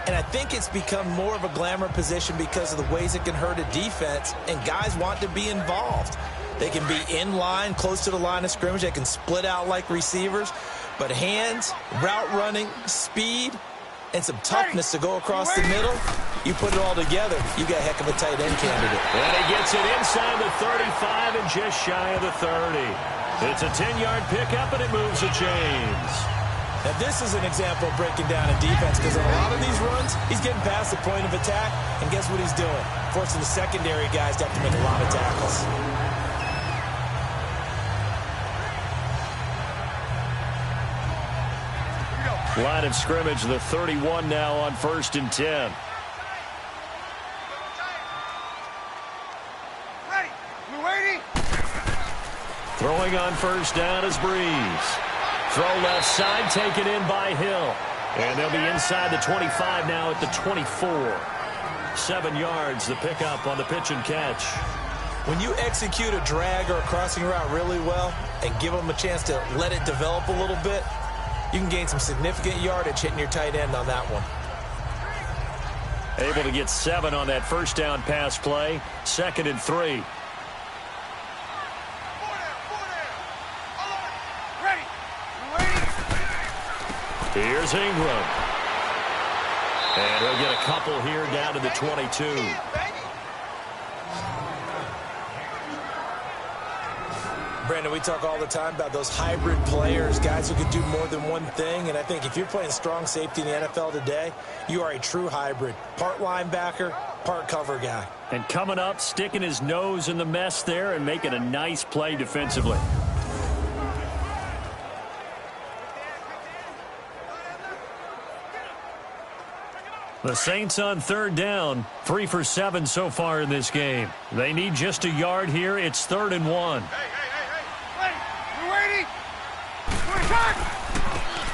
And I think it's become more of a glamour position because of the ways it can hurt a defense, and guys want to be involved. They can be in line, close to the line of scrimmage. They can split out like receivers. But hands, route running, speed, and some toughness to go across the middle, you put it all together, you got a heck of a tight end candidate. And he gets it inside the 35 and just shy of the 30. It's a 10-yard pickup, and it moves the chains. Now, this is an example of breaking down a defense because on a lot of these runs, he's getting past the point of attack, and guess what he's doing? Forcing the secondary guys to have to make a lot of tackles. Line of scrimmage, the 31 now on 1st and 10. Ready? You waiting? Throwing on first down is Brees. Throw left side, taken in by Hill. And they'll be inside the 25 now at the 24. 7 yards, the pickup on the pitch and catch. When you execute a drag or a crossing route really well and give them a chance to let it develop a little bit, you can gain some significant yardage hitting your tight end on that one. Able to get 7 on that first down pass play. 2nd and 3. Ready? You waiting? Here's Ingram. And he'll get a couple here down to the 22. Brandon, we talk all the time about those hybrid players, guys who can do more than one thing. And I think if you're playing strong safety in the NFL today, you are a true hybrid. Part linebacker, part cover guy. And coming up, sticking his nose in the mess there and making a nice play defensively. The Saints on 3rd down, 3 for 7 so far in this game. They need just a yard here. It's 3rd and 1. Ready? You waiting?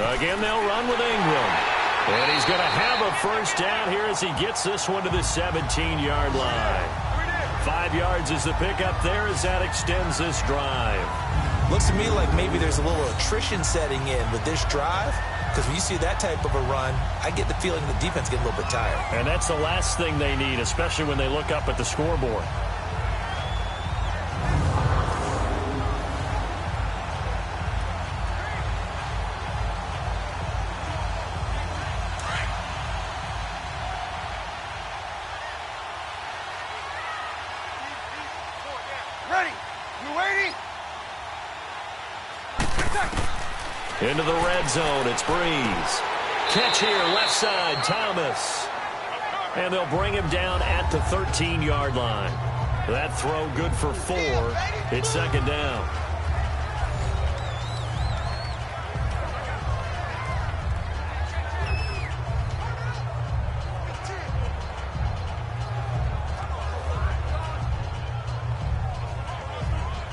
Again, they'll run with Ingram. And he's going to have a first down here as he gets this one to the 17-yard line. 5 yards is the pickup there as that extends this drive. Looks to me like maybe there's a little attrition setting in with this drive, because when you see that type of a run, I get the feeling the defense get a little bit tired. And that's the last thing they need, especially when they look up at the scoreboard. Ready? You waiting? Into the red zone, it's Breeze. Catch here, left side, Thomas. And they'll bring him down at the 13-yard line. That throw good for 4. It's second down.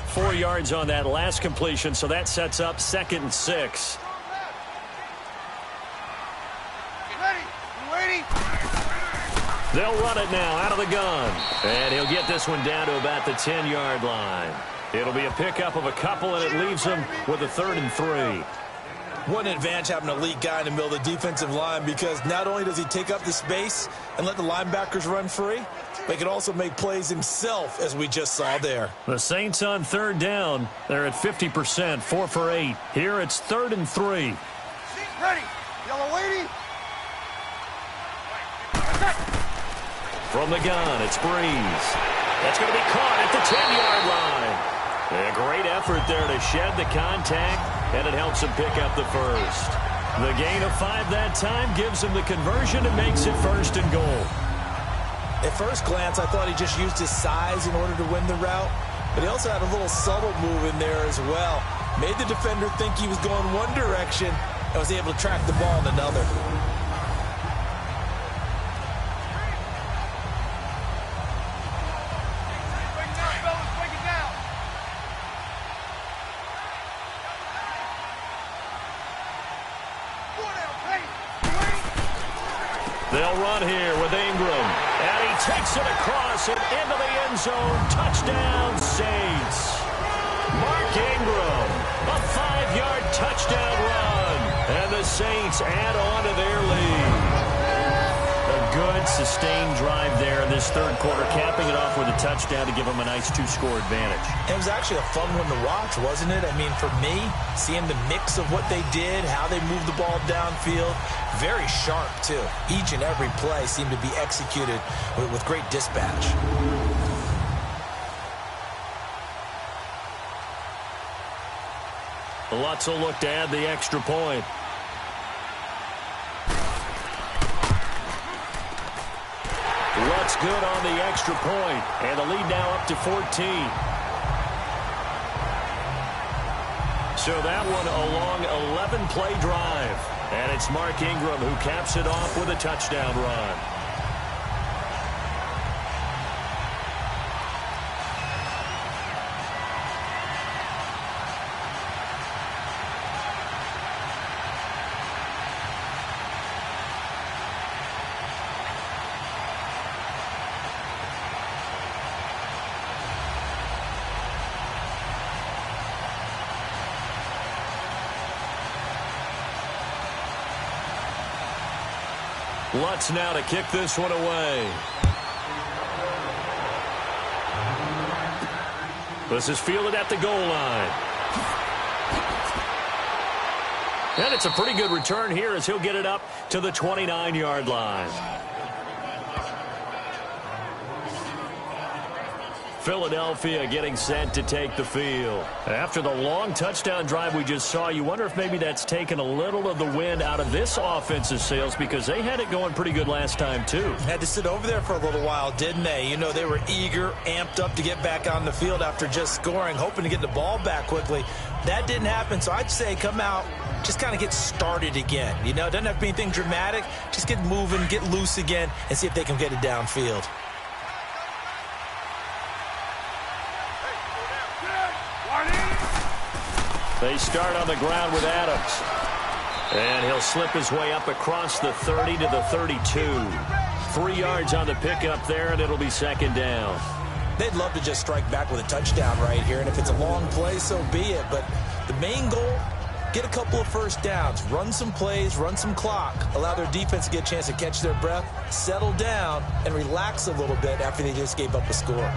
Four yards on that last completion, so that sets up 2nd and 6. Ready? You waiting? They'll run it now out of the gun. And he'll get this one down to about the 10-yard line. It'll be a pickup of a couple, and it leaves them with a 3rd and 3. What an advantage having an elite guy in the middle of the defensive line, because not only does he take up the space and let the linebackers run free, but he can also make plays himself, as we just saw there. The Saints on 3rd down. They're at 50%, 4 for 8. Here it's 3rd and 3. Ready? Yellow waiting? From the gun, it's Breeze. That's going to be caught at the 10-yard line. A great effort there to shed the contact, and it helps him pick up the first. The gain of 5 that time gives him the conversion and makes it 1st and goal. At first glance, I thought he just used his size in order to win the route, but he also had a little subtle move in there as well. Made the defender think he was going one direction and was able to track the ball in another. They'll run here with Ingram. And he takes it across and into the end zone. Touchdown, Saints. Mark Ingram, a 5-yard touchdown run. And the Saints add on to their lead. A good, sustained drive there in this 3rd quarter, capping it off with a touchdown to give them a nice 2-score advantage. It was actually a fun one to watch, wasn't it? I mean, for me, seeing the mix of what they did, how they moved the ball downfield, very sharp, too. Each and every play seemed to be executed with great dispatch. Lutz will look to add the extra point. Lutz good on the extra point, and the lead now up to 14. So that one a long 11-play drive. And it's Mark Ingram who caps it off with a touchdown run. Lutz now to kick this one away. This is fielded at the goal line. And it's a pretty good return here as he'll get it up to the 29-yard line. Philadelphia getting set to take the field. After the long touchdown drive we just saw, you wonder if maybe that's taken a little of the wind out of this offense's sails, because they had it going pretty good last time, too. Had to sit over there for a little while, didn't they? You know, they were eager, amped up to get back on the field after just scoring, hoping to get the ball back quickly. That didn't happen, so I'd say come out, just kind of get started again. You know, it doesn't have to be anything dramatic. Just get moving, get loose again, and see if they can get it downfield. They start on the ground with Adams. And he'll slip his way up across the 30 to the 32. 3 yards on the pickup there, and it'll be second down. They'd love to just strike back with a touchdown right here, and if it's a long play, so be it. But the main goal, get a couple of first downs, run some plays, run some clock, allow their defense to get a chance to catch their breath, settle down, and relax a little bit after they just gave up a score.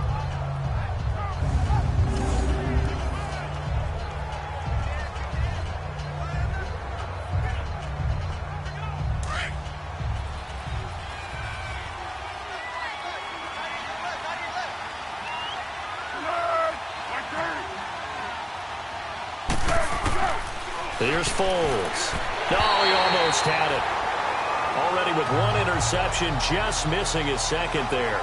Here's Foles. Oh, he almost had it. Already with one interception, just missing his second there.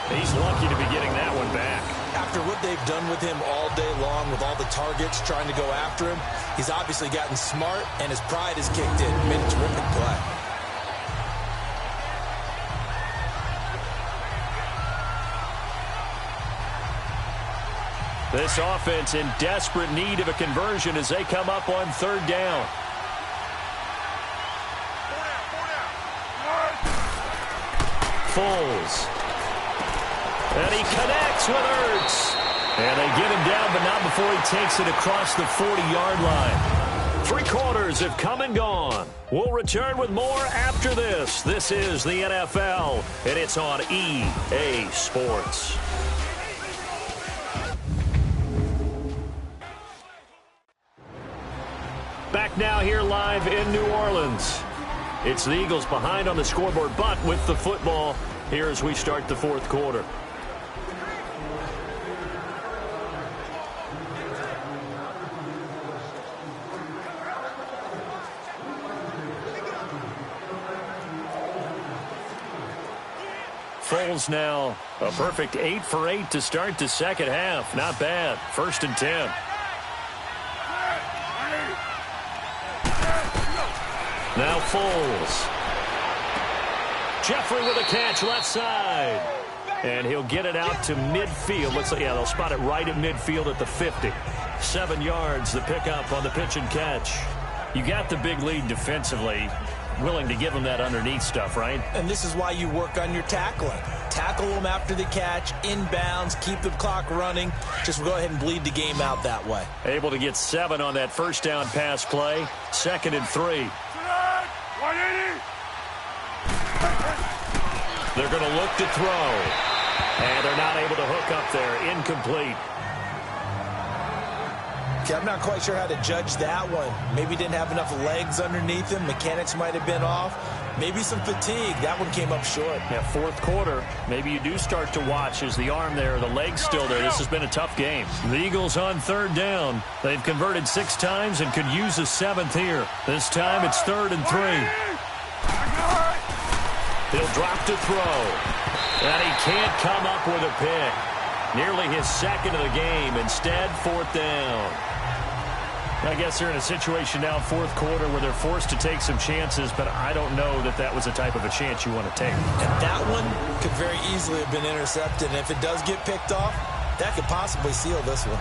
He's lucky to be getting that one back. After what they've done with him all day long, with all the targets trying to go after him, he's obviously gotten smart, and his pride has kicked in. Made a terrific play. This offense in desperate need of a conversion as they come up on third down. Foles. And he connects with Ertz. And they get him down, but not before he takes it across the 40-yard line. 3 quarters have come and gone. We'll return with more after this. This is the NFL, and it's on EA Sports. Back now here live in New Orleans. It's the Eagles behind on the scoreboard, but with the football here as we start the fourth quarter. Foles now a perfect 8 for 8 to start the second half. Not bad. 1st and 10. Now Foles. Jeffrey with a catch left side. And he'll get it out to midfield. Looks like, yeah, they'll spot it right at midfield at the 50. 7 yards, the pickup on the pitch and catch. You got the big lead defensively. Willing to give them that underneath stuff, right? And this is why you work on your tackling. Tackle them after the catch, inbounds, keep the clock running. Just go ahead and bleed the game out that way. Able to get 7 on that first down pass play. 2nd and 3. They're going to look to throw. And they're not able to hook up there. Incomplete. Okay, I'm not quite sure how to judge that one. Maybe didn't have enough legs underneath him. Mechanics might have been off. Maybe some fatigue. That one came up short. Yeah, fourth quarter. Maybe you do start to watch as the arm there, the leg's still there. This has been a tough game. The Eagles on third down. They've converted 6 times and could use a 7th here. This time it's 3rd and 3. He'll drop to throw. And he can't come up with a pick. Nearly his 2nd of the game. Instead, 4th down. I guess they're in a situation now, fourth quarter, where they're forced to take some chances, but I don't know that that was the type of a chance you want to take. And that one could very easily have been intercepted. And if it does get picked off, that could possibly seal this one.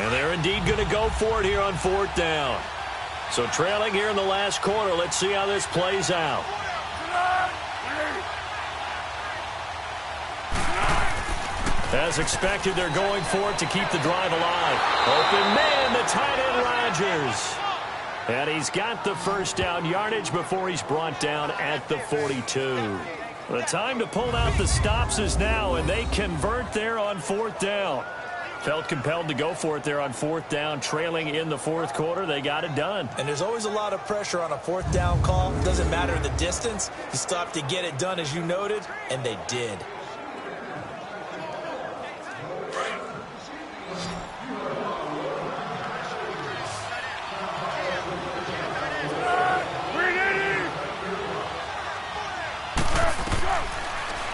And they're indeed going to go for it here on 4th down. So trailing here in the last quarter. Let's see how this plays out. As expected, they're going for it to keep the drive alive. Open man, the tight end Rodgers. And he's got the first down yardage before he's brought down at the 42. The time to pull out the stops is now, and they convert there on 4th down. Felt compelled to go for it there on 4th down, trailing in the fourth quarter. They got it done. And there's always a lot of pressure on a 4th down call. Doesn't matter the distance. You still have to get it done, as you noted, and they did.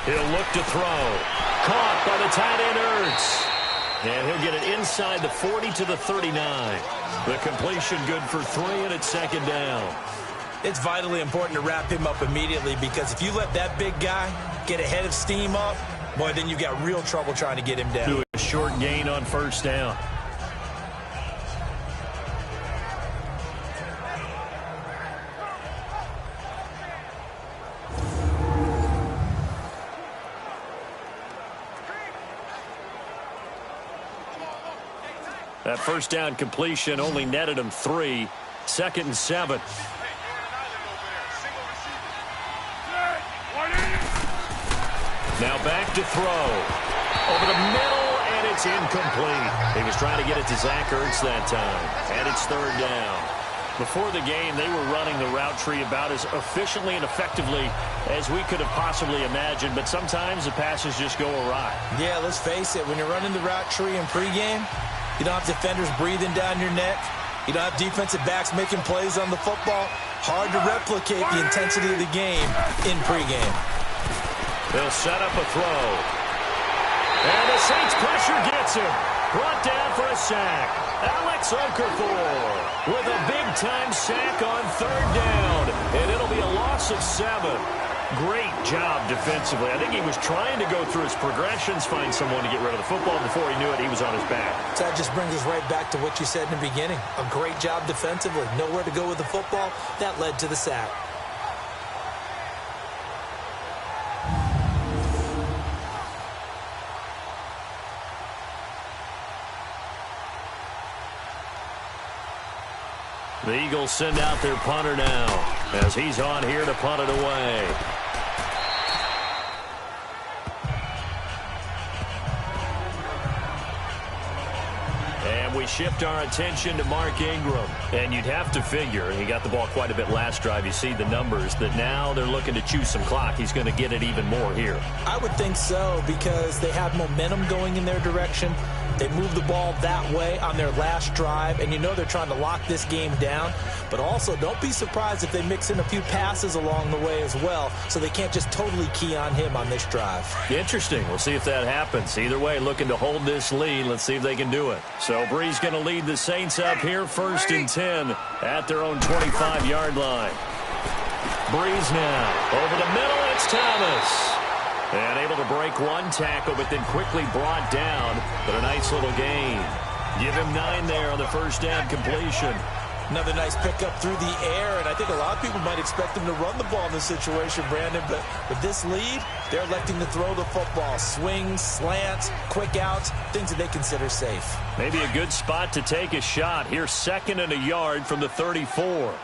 He'll look to throw. Caught by the tight end Ertz. And he'll get it inside the 40 to the 39. The completion good for 3, and it's 2nd down. It's vitally important to wrap him up immediately, because if you let that big guy get a head of steam up, boy, then you've got real trouble trying to get him down. Do a short gain on 1st down. That first down completion only netted him 3. 2nd and 7. Now back to throw. Over the middle, and it's incomplete. He was trying to get it to Zach Ertz that time. And it's 3rd down. Before the game, they were running the route tree about as efficiently and effectively as we could have possibly imagined, but sometimes the passes just go awry. Yeah, let's face it. When you're running the route tree in pregame, you don't have defenders breathing down your neck. You don't have defensive backs making plays on the football. Hard to replicate the intensity of the game in pregame. They'll set up a throw. And the Saints pressure gets him. Brought down for a sack. Alex Okafor with a big-time sack on 3rd down. And it'll be a loss of 7. Great job defensively. I think he was trying to go through his progressions, find someone to get rid of the football. Before he knew it, he was on his back. So that just brings us right back to what you said in the beginning. A great job defensively. Nowhere to go with the football. That led to the sack. The Eagles send out their punter now as he's on here to punt it away. And we shift our attention to Mark Ingram. And you'd have to figure, he got the ball quite a bit last drive. You see the numbers, that now they're looking to chew some clock. He's going to get it even more here. I would think so, because they have momentum going in their direction. They moved the ball that way on their last drive, and you know they're trying to lock this game down. But also, don't be surprised if they mix in a few passes along the way as well, so they can't just totally key on him on this drive. Interesting. We'll see if that happens. Either way, looking to hold this lead. Let's see if they can do it. So Brees going to lead the Saints up here, 1st and 10 at their own 25-yard line. Brees now. Over the middle, it's Thomas. And able to break one tackle, but then quickly brought down. But a nice little gain. Give him 9 there on the first down completion. Another nice pickup through the air, and I think a lot of people might expect him to run the ball in this situation, Brandon. But with this lead, they're electing to throw the football. Swings, slants, quick outs, things that they consider safe. Maybe a good spot to take a shot. Here's 2nd and a yard from the 34. 4 down,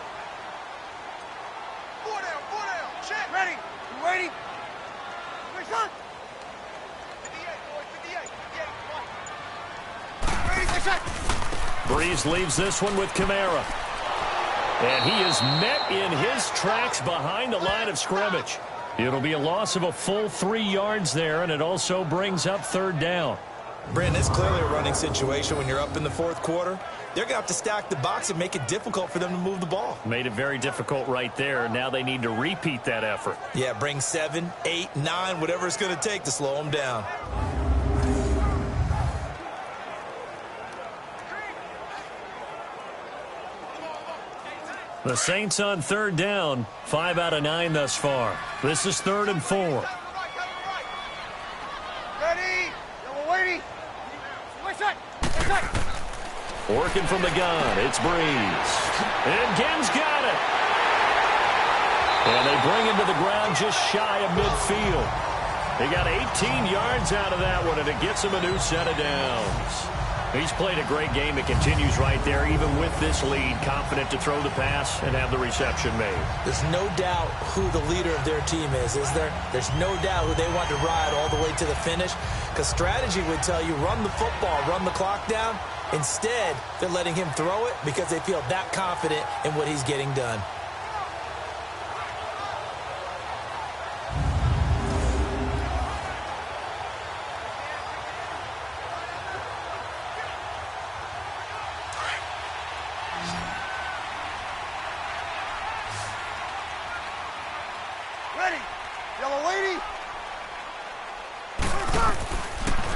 4 down. Check. Ready. You waiting? Shot. 58, boy, 58. Ready, get shot. Brees leaves this one with Kamara. And he is met in his tracks behind the line of scrimmage. It'll be a loss of a full 3 yards there, and it also brings up 3rd down. Brandon, it's clearly a running situation when you're up in the 4th quarter. They're going to have to stack the box and make it difficult for them to move the ball. Made it very difficult right there. Now they need to repeat that effort. Yeah, bring 7, 8, 9, whatever it's going to take to slow them down. The Saints on 3rd down, 5 out of 9 thus far. This is 3rd and 4. Ready. We're waiting. Working from the gun, it's Brees. And Genn's got it. And they bring him to the ground just shy of midfield. They got 18 yards out of that one, and it gets him a new set of downs. He's played a great game. It continues right there, even with this lead, confident to throw the pass and have the reception made. There's no doubt who the leader of their team is there? There's no doubt who they want to ride all the way to the finish, because strategy would tell you run the football, run the clock down. Instead, they're letting him throw it because they feel that confident in what he's getting done. Ready. Yellow lady.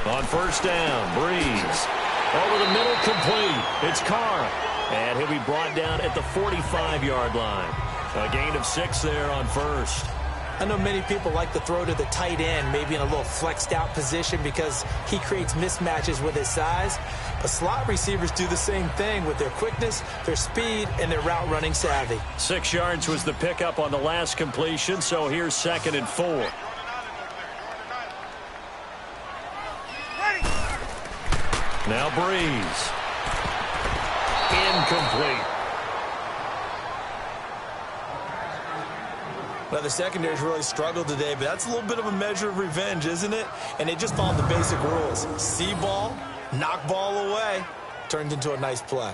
On 1st down, Brees. Over the middle, complete. It's Carr. And he'll be brought down at the 45-yard line. A gain of 6 there on 1st. I know many people like to throw to the tight end, maybe in a little flexed out position because he creates mismatches with his size. But slot receivers do the same thing with their quickness, their speed, and their route running savvy. 6 yards was the pickup on the last completion, so here's 2nd and 4. Now Brees. incomplete. Well, the secondary's really struggled today, but that's a little bit of a measure of revenge, isn't it? And they just followed the basic rules. See ball, knock ball away, turned into a nice play.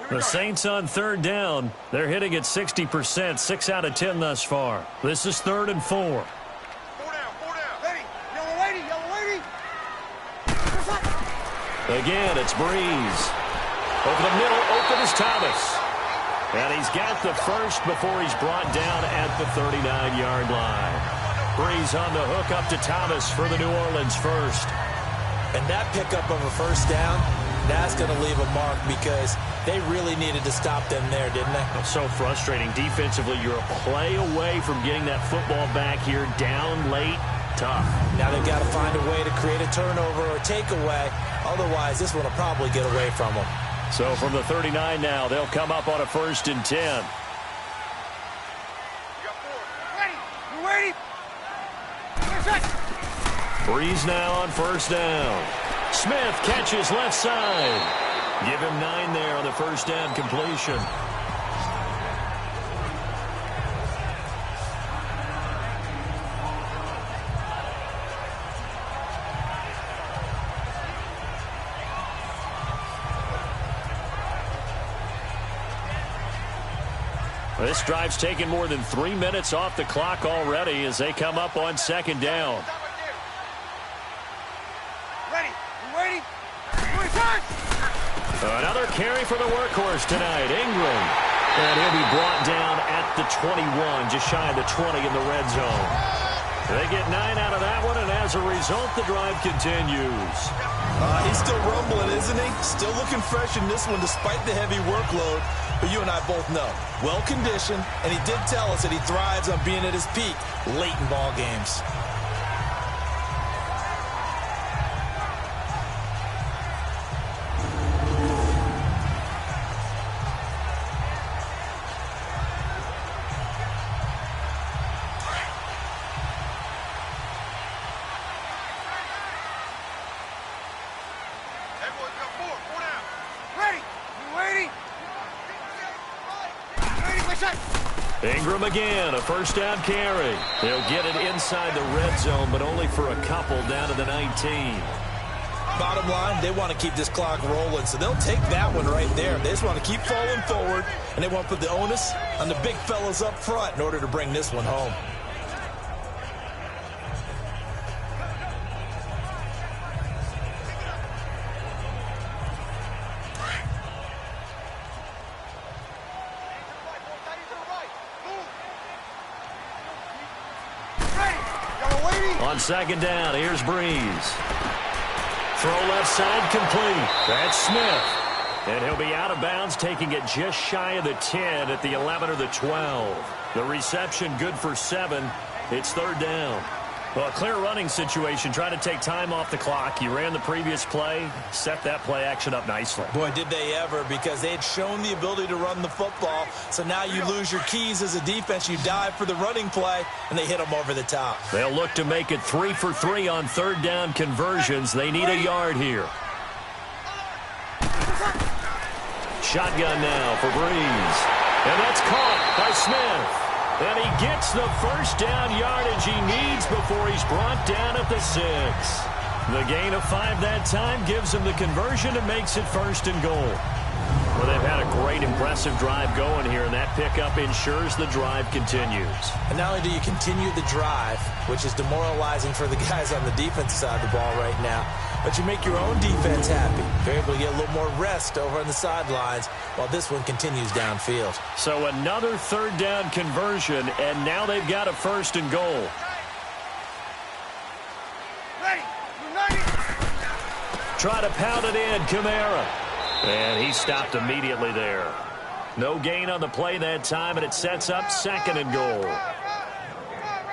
The Saints on third down. They're hitting at 60%, 6 out of 10 thus far. This is 3rd and 4. 4 down, 4 down. Ready, yellow lady, yellow lady. Again, it's Breeze. Over the middle, open is Thomas. And he's got the first before he's brought down at the 39-yard line. Breeze on the hook up to Thomas for the New Orleans first. And that pickup of a first down, that's going to leave a mark because they really needed to stop them there, didn't they? It's so frustrating. Defensively, you're a play away from getting that football back here down late. Tough. Now they've got to find a way to create a turnover or takeaway. Otherwise, this one will probably get away from them. So from the 39 now, they'll come up on a 1st and 10. You got 4. Ready, you ready? Breeze now on 1st down. Smith catches left side. Give him 9 there on the 1st down completion. This drive's taken more than 3 minutes off the clock already as they come up on 2nd down. Ready, you ready? Another carry for the workhorse tonight, Ingram. And he'll be brought down at the 21, just shy of the 20 in the red zone. They get 9 out of that one, and as a result, the drive continues. He's still rumbling, isn't he? Still looking fresh in this one despite the heavy workload. But you and I both know, well-conditioned, and he did tell us that he thrives on being at his peak late in ball games. Everyone got 4 down. Ready, you ready? Ingram again, a 1st down carry. They'll get it inside the red zone, but only for a couple down to the 19. Bottom line, they want to keep this clock rolling, so they'll take that one right there. They just want to keep falling forward, and they want to put the onus on the big fellas up front in order to bring this one home. On 2nd down, here's Breeze. Throw left side complete. That's Smith. And he'll be out of bounds, taking it just shy of the 10 at the 11 or the 12. The reception good for 7. It's 3rd down. Well, a clear running situation, trying to take time off the clock. You ran the previous play, set that play action up nicely. Boy, did they ever, because they had shown the ability to run the football. So now you lose your keys as a defense. You dive for the running play, and they hit them over the top. They'll look to make it 3 for 3 on 3rd down conversions. They need a yard here. Shotgun now for Breeze. And that's caught by Smith. And he gets the 1st down yardage he needs before he's brought down at the 6. The gain of 5 that time gives him the conversion and makes it 1st and goal. Well, they've had a great, impressive drive going here, and that pickup ensures the drive continues. And not only do you continue the drive, which is demoralizing for the guys on the defense side of the ball right now, but you make your own defense happy. They're able to get a little more rest over on the sidelines while this one continues downfield. So another 3rd down conversion, and now they've got a 1st and goal. Ready, united. Try to pound it in, Kamara. And he stopped immediately there. No gain on the play that time, and it sets up 2nd and goal.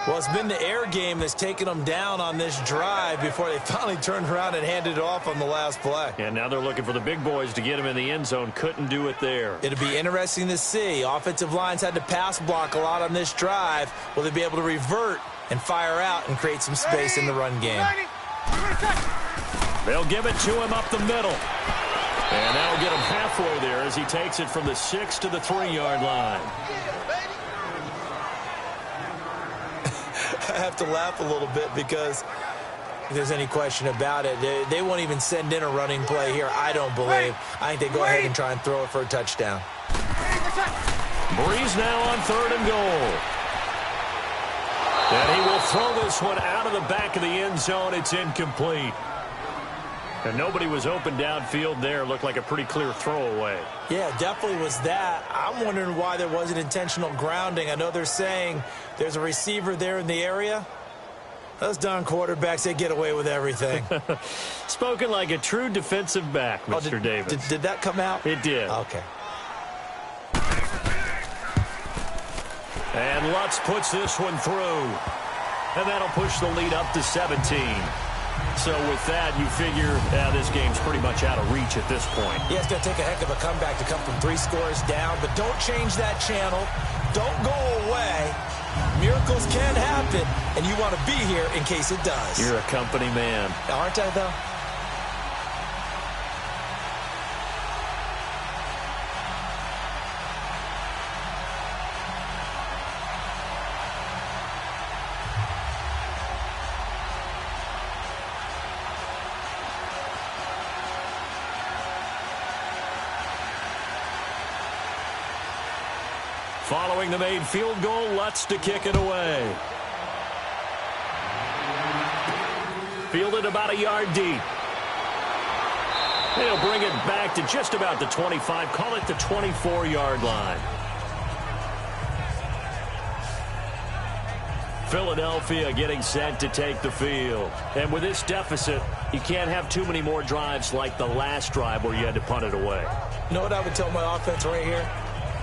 Well, it's been the air game that's taken them down on this drive before they finally turned around and handed it off on the last play. And now they're looking for the big boys to get him in the end zone. Couldn't do it there. It'll be interesting to see. Offensive lines had to pass block a lot on this drive. Will they be able to revert and fire out and create some space in the run game? They'll give it to him up the middle. And that'll get him halfway there as he takes it from the 6 to the 3-yard line. I have to laugh a little bit because if there's any question about it, they won't even send in a running play here, I don't believe. I think they go ahead and try and throw it for a touchdown. Breeze now on 3rd and goal. And he will throw this one out of the back of the end zone. It's incomplete. And nobody was open downfield there. Looked like a pretty clear throwaway. Yeah, definitely was that. I'm wondering why there wasn't intentional grounding. I know they're saying there's a receiver there in the area. Those darn quarterbacks, they get away with everything. Spoken like a true defensive back, Mr. Davis. Did that come out? It did. Okay. And Lutz puts this one through. And that'll push the lead up to 17. So with that, you figure this game's pretty much out of reach at this point. Yeah, it's going to take a heck of a comeback to come from 3 scores down, but don't change that channel. Don't go away. Miracles can happen, and you want to be here in case it does. You're a company man. Aren't I, though? Following the made field goal, Lutz to kick it away. Fielded about a yard deep. They'll bring it back to just about the 25. Call it the 24-yard line. Philadelphia getting set to take the field. And with this deficit, you can't have too many more drives like the last drive where you had to punt it away. You know what I would tell my offense right here?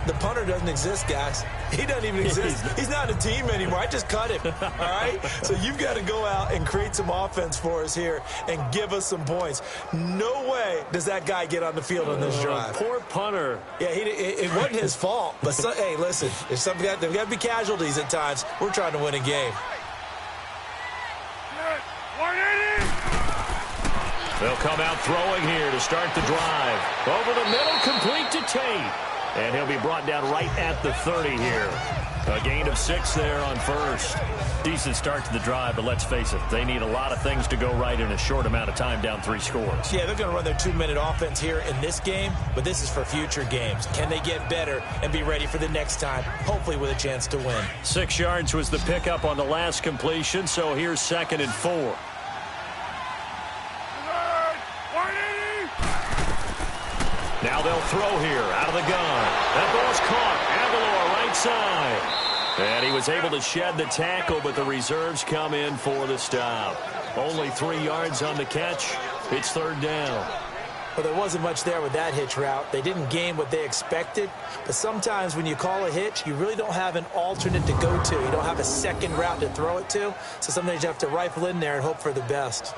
The punter doesn't exist, guys. He doesn't even exist. He's not a team anymore. I just cut him, all right? So you've got to go out and create some offense for us here and give us some points. No way does that guy get on the field on this drive. Poor punter. Yeah, it wasn't his fault. But, hey, listen, there's got to be casualties at times. We're trying to win a game. They'll come out throwing here to start the drive. Over the middle, complete to Tate. And he'll be brought down right at the 30 here. A gain of 6 there on first. Decent start to the drive, but let's face it, they need a lot of things to go right in a short amount of time, down 3 scores. Yeah, they're going to run their 2-minute offense here in this game, but this is for future games. Can they get better and be ready for the next time, hopefully with a chance to win? 6 yards was the pickup on the last completion, so here's 2nd and 4. Now they'll throw here out of the gun. That ball's caught. Aguilar right side. And he was able to shed the tackle, but the reserves come in for the stop. Only 3 yards on the catch. It's 3rd down. Well, there wasn't much there with that hitch route. They didn't gain what they expected. But sometimes when you call a hitch, you really don't have an alternate to go to. You don't have a second route to throw it to. So sometimes you have to rifle in there and hope for the best.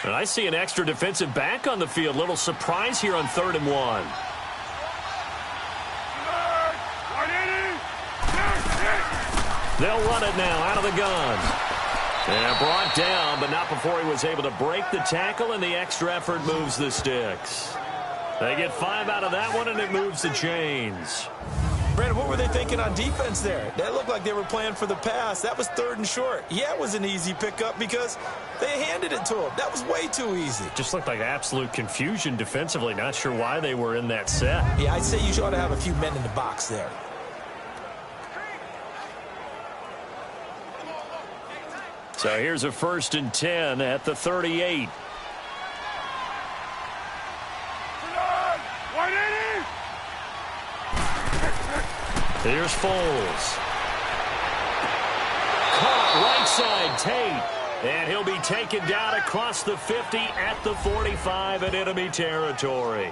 And I see an extra defensive back on the field. Little surprise here on 3rd and 1. They'll run it now out of the gun. And brought down, but not before he was able to break the tackle, and the extra effort moves the sticks. They get 5 out of that one, and it moves the chains. Brandon, what were they thinking on defense there? That looked like they were playing for the pass. That was 3rd and short. Yeah, it was an easy pickup because they handed it to him. That was way too easy. Just looked like absolute confusion defensively. Not sure why they were in that set. Yeah, I'd say you ought to have a few men in the box there. So here's a 1st and 10 at the 38. Here's Foles. Caught right side, Tate. And he'll be taken down across the 50 at the 45 in enemy territory.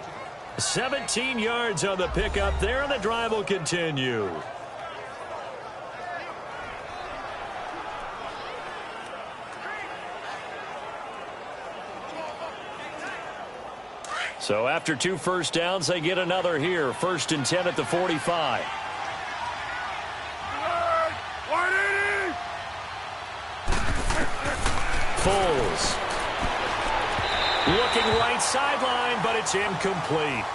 17 yards on the pickup there, and the drive will continue. So after 2 first downs, they get another here. 1st and 10 at the 45. Foles. Looking right sideline, but it's incomplete.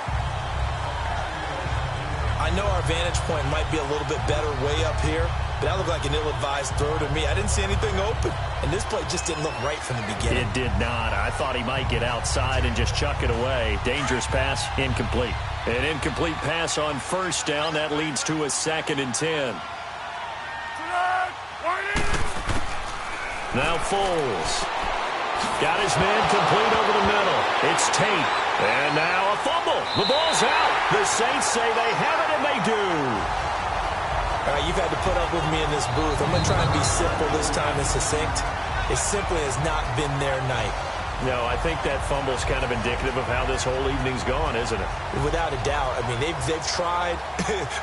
I know our vantage point might be a little bit better way up here, but that looked like an ill-advised throw to me. I didn't see anything open, and this play just didn't look right from the beginning. It did not. I thought he might get outside and just chuck it away. Dangerous pass, incomplete. An incomplete pass on 1st down. That leads to a 2nd and 10. Now Foles. Got his man complete over the middle. It's Tate. And now a fumble. The ball's out. The Saints say they have it, and they do. All right, you've had to put up with me in this booth. I'm going to try and be simple this time and succinct. It simply has not been their night. No, I think that fumble's kind of indicative of how this whole evening's gone, isn't it? Without a doubt. I mean, they've tried,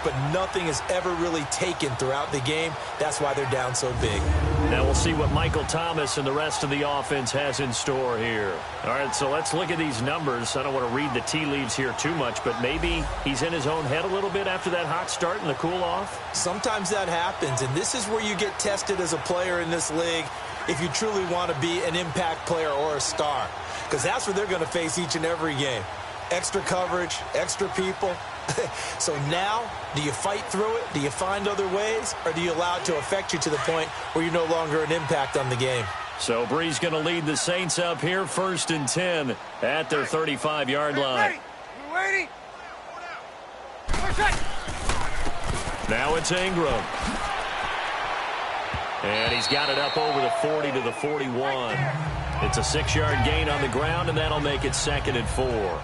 but nothing has ever really taken throughout the game. That's why they're down so big. Now we'll see what Michael Thomas and the rest of the offense has in store here. All right, so let's look at these numbers. I don't want to read the tea leaves here too much, but maybe he's in his own head a little bit after that hot start and the cool-off. Sometimes that happens, and this is where you get tested as a player in this league if you truly want to be an impact player or a star, because that's what they're going to face each and every game. Extra coverage, extra people. So now, do you fight through it? Do you find other ways? Or do you allow it to affect you to the point where you're no longer an impact on the game? So Bree's going to lead the Saints up here, 1st and 10 at their 35-yard line. Waiting. Now it's Ingram. And he's got it up over the 40 to the 41. It's a 6-yard gain on the ground, and that'll make it 2nd and 4.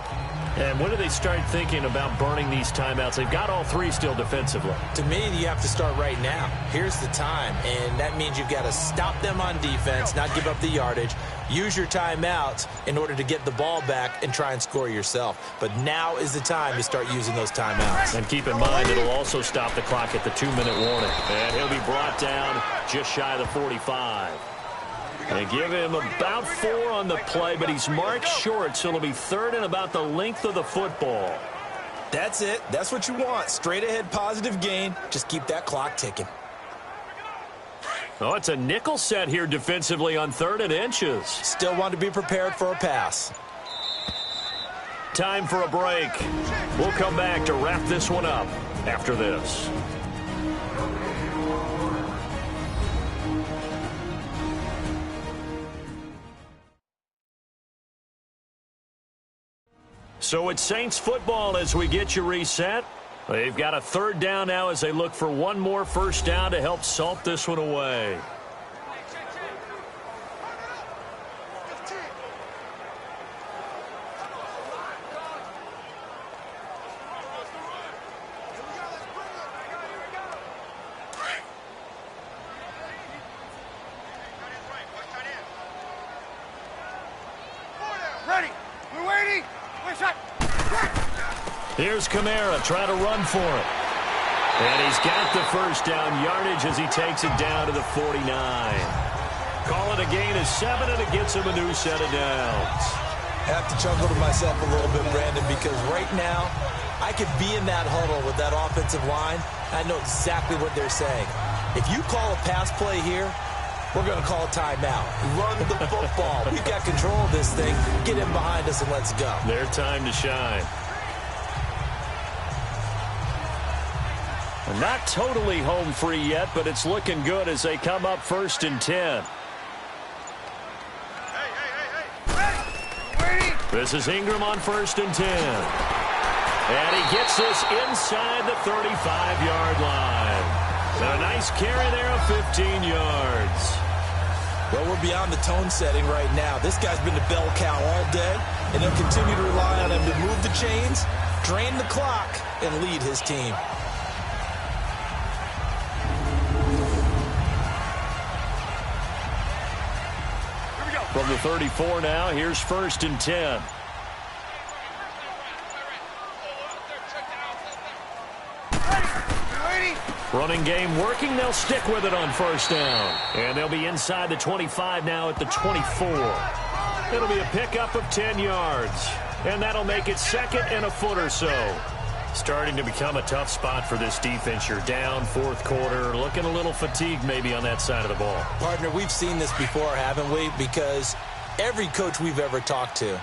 And when do they start thinking about burning these timeouts? They've got all 3 still defensively. To me, you have to start right now. Here's the time, and that means you've got to stop them on defense, not give up the yardage, use your timeouts in order to get the ball back and try and score yourself. But now is the time to start using those timeouts. And keep in mind, it'll also stop the clock at the 2-minute warning. And he'll be brought down just shy of the 45. They give him about 4 on the play, but he's marked short, so it'll be 3rd and about the length of the football. That's it. That's what you want. Straight ahead positive gain. Just keep that clock ticking. Oh, it's a nickel set here defensively on 3rd and inches. Still want to be prepared for a pass. Time for a break. We'll come back to wrap this one up after this. So it's Saints football as we get you reset. They've got a 3rd down now as they look for one more 1st down to help salt this one away. Ready. We're waiting. Here's Kamara trying to run for it. And he's got the 1st down yardage as he takes it down to the 49. Call it a gain of 7, and it gets him a new set of downs. I have to chuckle to myself a little bit, Brandon, because right now I could be in that huddle with that offensive line. I know exactly what they're saying. If you call a pass play here, we're going to call a timeout. Run the football. We've got control of this thing. Get in behind us and let's go. Their time to shine. Not totally home free yet, but it's looking good as they come up 1st and 10. This is Ingram on 1st and 10. And he gets this inside the 35-yard line. And a nice carry there of 15 yards. Well, we're beyond the tone setting right now. This guy's been a bell cow all day, and they'll continue to rely on him to move the chains, drain the clock, and lead his team. From the 34 now, here's 1st and 10. Running game working. They'll stick with it on 1st down. And they'll be inside the 25 now at the 24. It'll be a pickup of 10 yards. And that'll make it 2nd and a foot or so. Starting to become a tough spot for this defense. You're down 4th quarter, looking a little fatigued maybe on that side of the ball. Partner, we've seen this before, haven't we? Because every coach we've ever talked to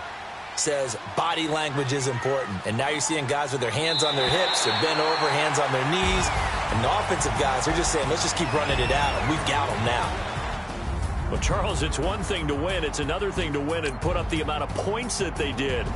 says body language is important. And now you're seeing guys with their hands on their hips, they're bent over, hands on their knees. And the offensive guys are just saying, let's just keep running it out, and we've got them now. Well, Charles, it's one thing to win. It's another thing to win and put up the amount of points that they did.